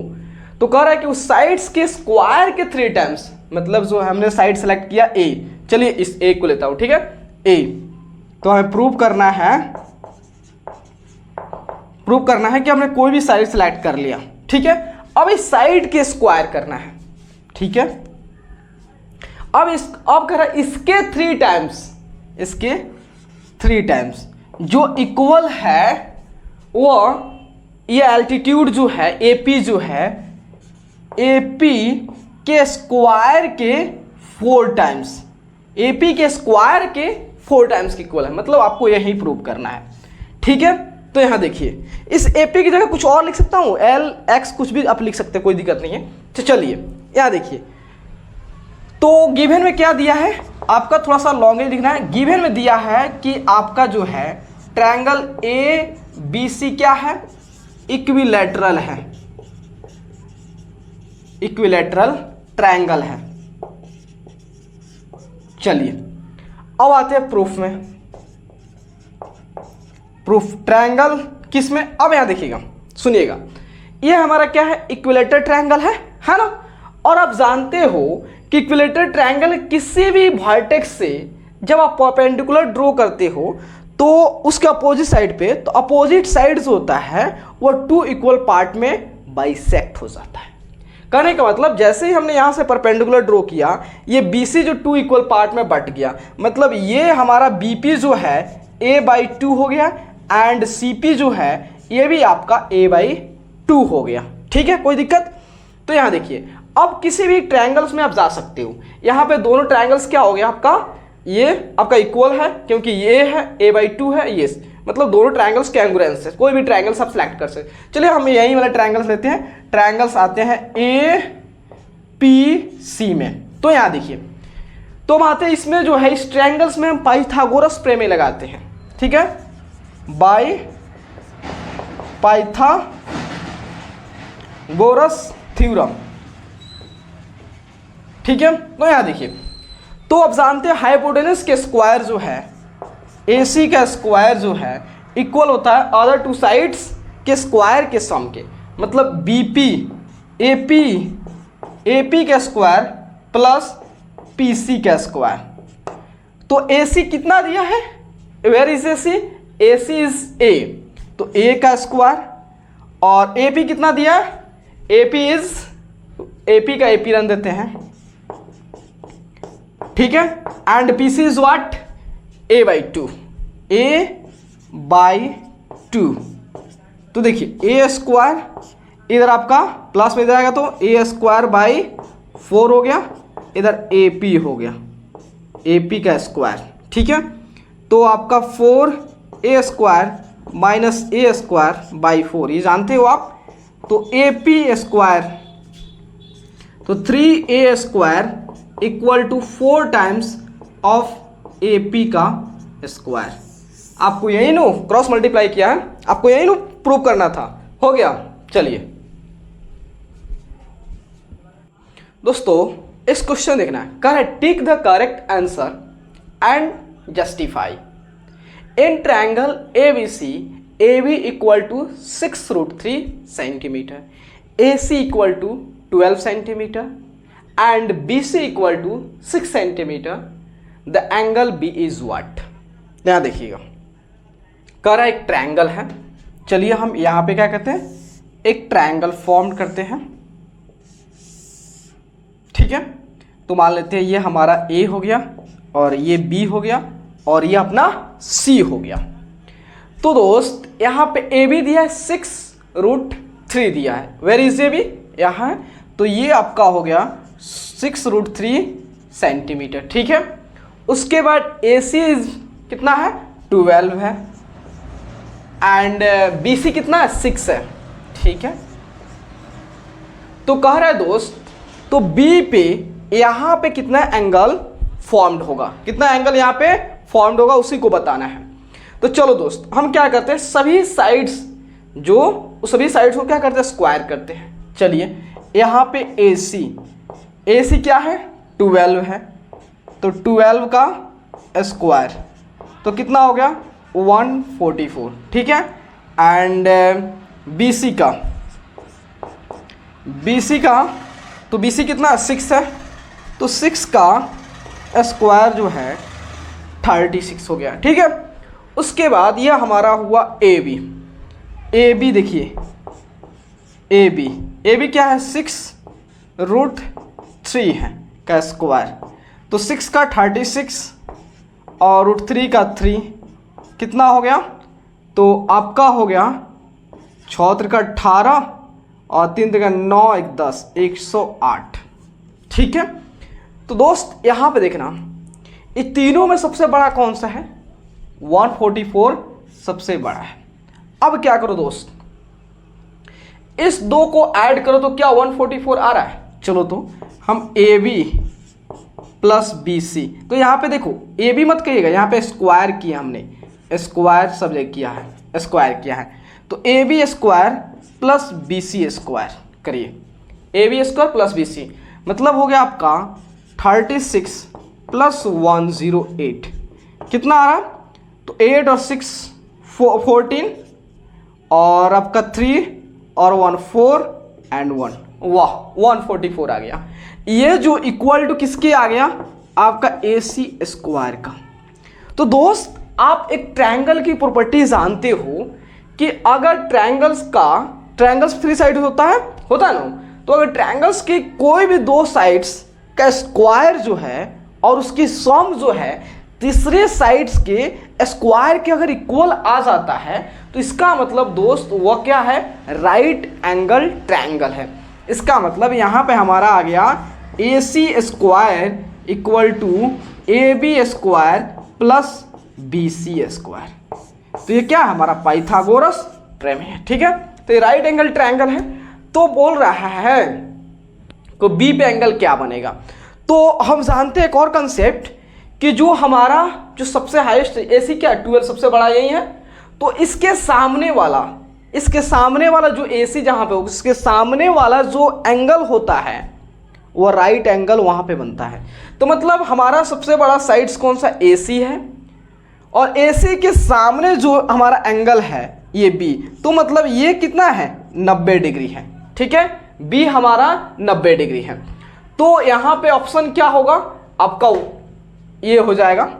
तो कह रहा है कि उस साइड्स के स्क्वायर के 3 टाइम्स, मतलब जो हमने साइड सेलेक्ट किया A, चलिए इस A को लेता हूँ। ठीक है, A तो हमें प्रूव करना है कि हमने कोई भी साइड सेलेक्ट कर लिया। ठीक है, अब इस साइड के स्क्वायर करना है। ठीक है, अब कह रहा है इसके 3 टाइम्स जो इक्वल है वो ये एल्टीट्यूड जो है AP जो है AP के स्क्वायर के 4 टाइम्स, AP के स्क्वायर के 4 टाइम्स के इक्वल है, मतलब आपको यही प्रूव करना है। ठीक है, तो यहां देखिए इस AP की जगह कुछ और लिख सकता हूं, LX कुछ भी आप लिख सकते हैं, कोई दिक्कत नहीं है। तो चलिए यहां देखिए, तो गिवन में क्या दिया है आपका, थोड़ा सा लॉन्ग लिखना है। गिवन में दिया है कि आपका जो है ट्रायंगल ABC क्या है, इक्विलैटरल है, इक्विलैटरल ट्रायंगल है। चलिए अब आते हैं प्रूफ में। प्रूफ ट्रायंगल किस में, अब यहां देखिएगा, सुनिएगा, ये हमारा क्या है, इक्विलैटरल ट्रायंगल है ना। और आप जानते हो कि इक्विलैटरल ट्रायंगल किसी भी वर्टेक्स से जब आप परपेंडिकुलर ड्रॉ करते हो तो उसके अपोजिट साइड पे, तो अपोजिट साइड जो होता है वो 2 इक्वल पार्ट में बाइसेक्ट हो जाता है। कहने का मतलब जैसे ही हमने यहां से परपेंडिकुलर ड्रॉ किया, ये BC जो 2 इक्वल पार्ट में बट गया, मतलब ये हमारा BP जो है A/2 हो गया, एंड CP जो है ये भी आपका A/2 हो गया। ठीक है, कोई दिक्कत। तो यहां देखिए, अब किसी भी ट्रायंगल्स में आप जा सकते हो, यहां पे दोनों ट्रायंगल्स क्या हो गया आपका, ये आपका इक्वल है क्योंकि ये है A/2 है, ये मतलब दोनों ट्रायंगल्स कैंग्रुएंस है, कोई भी ट्रायंगल्स आप सेलेक्ट कर सकते। चलिए हम यही वाला ट्रायंगल्स लेते हैं, ट्रायंगल्स आते हैं APC में। तो यहां देखिए, तो हम आते हैं इसमें जो है, इस ट्रायंगल्स में हम पाइथागोरस प्रमेय लगाते हैं। ठीक है, पाइथागोरस थ्योरम। ठीक है, तो यहां देखिए, तो अब जानते हैं हाइपोटेनस के स्क्वायर जो है, AC का स्क्वायर जो है इक्वल होता है अदर टू साइड्स के स्क्वायर के सम के, मतलब BP AP का स्क्वायर प्लस PC का स्क्वायर। तो AC कितना दिया है, where is AC? AC is A, तो A का स्क्वायर, और AP कितना दिया है, AP का AP रन देते हैं, ठीक है, and PC is what, A/2, A/2। तो देखिए A स्क्वायर इधर आपका प्लस में जाएगा तो A स्क्वायर बाई 4 हो गया, इधर AP हो गया, AP का स्क्वायर, ठीक है। तो आपका 4A square minus A square by 4, ये जानते हो आप। तो AP स्क्वायर, तो 3A square equal to 4 times of AP का स्क्वायर। आपको यही नो क्रॉस मल्टीप्लाई किया है, आपको यही नो प्रूव करना था, हो गया। चलिए दोस्तों, इस क्वेश्चन देखना है, correct, tick the correct answer and justify. In triangle ABC, AB equal to 6√3 centimetre, AC equal to 12 centimetre and BC equal to 6 centimetre, the angle B is what. यहां देखिएगा, करा एक ट्रायंगल है, चलिए हम यहां पे क्या करते हैं, एक ट्रायंगल फॉर्म करते हैं, ठीक है। तो मान लेते हैं ये हमारा A हो गया और ये B हो गया और ये अपना C हो गया। तो दोस्त यहां पे AB दिया है 6√3 दिया है, वेयर इज AB, यहां है, तो ये आपका हो गया 6√3 सेंटीमीटर, ठीक है। उसके बाद AC कितना है, 12 है, एंड BC कितना है, 6 है, ठीक है। तो कह रहा है दोस्त, तो B पे यहां पे कितना एंगल फॉर्म्ड होगा, कितना एंगल यहां पे फॉर्म्ड होगा, उसी को बताना है। तो चलो दोस्त, हम क्या करते हैं, सभी साइड्स को क्या करते हैं, स्क्वायर करते हैं। चलिए यहां पे AC क्या है, 12 है, तो 12 का स्क्वायर तो कितना हो गया, 144, ठीक है। एंड BC का तो BC कितना, 6 है, तो 6 का स्क्वायर जो है 36 हो गया, ठीक है। उसके बाद यह हमारा हुआ AB देखिए, AB क्या है, 6√3 है का स्क्वायर, तो 6 का 36 और √3 का 3 कितना हो गया, तो आपका हो गया 6 का 18 और 3 का 9, 1 10, 108, ठीक है। तो दोस्त यहाँ पे देखना, ये तीनों में सबसे बड़ा कौन सा है, 144 सबसे बड़ा है। अब क्या करो दोस्त, इस दो को ऐड करो तो क्या 144 आ रहा है। चलो तो हम AB प्लस BC, तो यहाँ पे देखो AB मत कहिएगा, यहाँ पे स्क्वायर किया हमने, स्क्वायर सब्जेक्ट किया है, स्क्वायर किया है, तो AB square plus BC square करिए, AB स्क्वायर प्लस BC, मतलब हो गया आपका 36 प्लस 108, कितना आ रहा, तो 8 और 6 14 और आपका 3 और 1 4 एंड 1, वाह 144 आ गया। ये जो इक्वल टू किसके आ गया, आपका AC स्क्वायर का। तो दोस्त आप एक ट्रायंगल की प्रॉपर्टी जानते हो कि अगर ट्रायंगल्स 3 साइड होता है ना, तो अगर ट्रायंगल्स के कोई भी 2 साइड्स का स्क्वायर जो है और उसकी सम जो है तीसरे साइड्स के स्क्वायर के अगर इक्वल आ जाता है, तो इसका मतलब दोस्त वह क्या है, राइट एंगल ट्रायंगल है। इसका मतलब यहाँ पे हमारा आ गया AC square equal to AB square plus BC square. तो ये क्या है, हमारा पाइथागोरस प्रमेय है, ठीक है। तो ये राइट एंगल ट्रायंगल है। तो बोल रहा है तो B पे एंगल क्या बनेगा, तो हम जानते हैं एक और कंसेप्ट कि जो सबसे हाईएस्ट AC क्या 12 सबसे बड़ा यही है, तो इसके सामने वाला इसके सामने वाला जो AC जहाँ पे होगा, इसके सामने वाला जो एंगल होता है वो राइट एंगल वहाँ पे बनता है। तो मतलब हमारा सबसे बड़ा साइड्स कौन सा, AC है, और AC के सामने जो हमारा एंगल है ये B, तो मतलब ये कितना है, 90 डिग्री है। ठीक है, B हमारा 90 डिग्री है। तो यहाँ पे ऑप्शन क्या होगा आपका, ये हो जाएगा,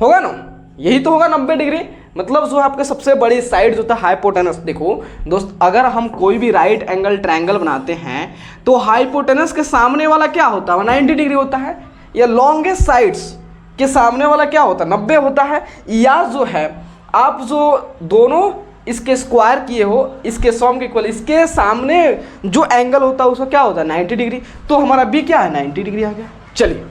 होगा ना, यही तो होगा 90 डिग्री। मतलब जो है आपके सबसे बड़ी साइड जो था हाइपोटेनस। देखो दोस्त, अगर हम कोई भी राइट एंगल ट्रायंगल बनाते हैं तो हाइपोटेनस के सामने वाला क्या होता है, 90 डिग्री होता है, या लॉन्गेस्ट साइड्स के सामने वाला क्या होता है, 90 होता है, या जो है आप जो दोनों इसके स्क्वायर किए हो, इसके सम के इक्वल, इसके सामने जो एंगल होता है उसका क्या होता है, 90 डिग्री। तो हमारा बी क्या है, 90 डिग्री आ गया। चलिए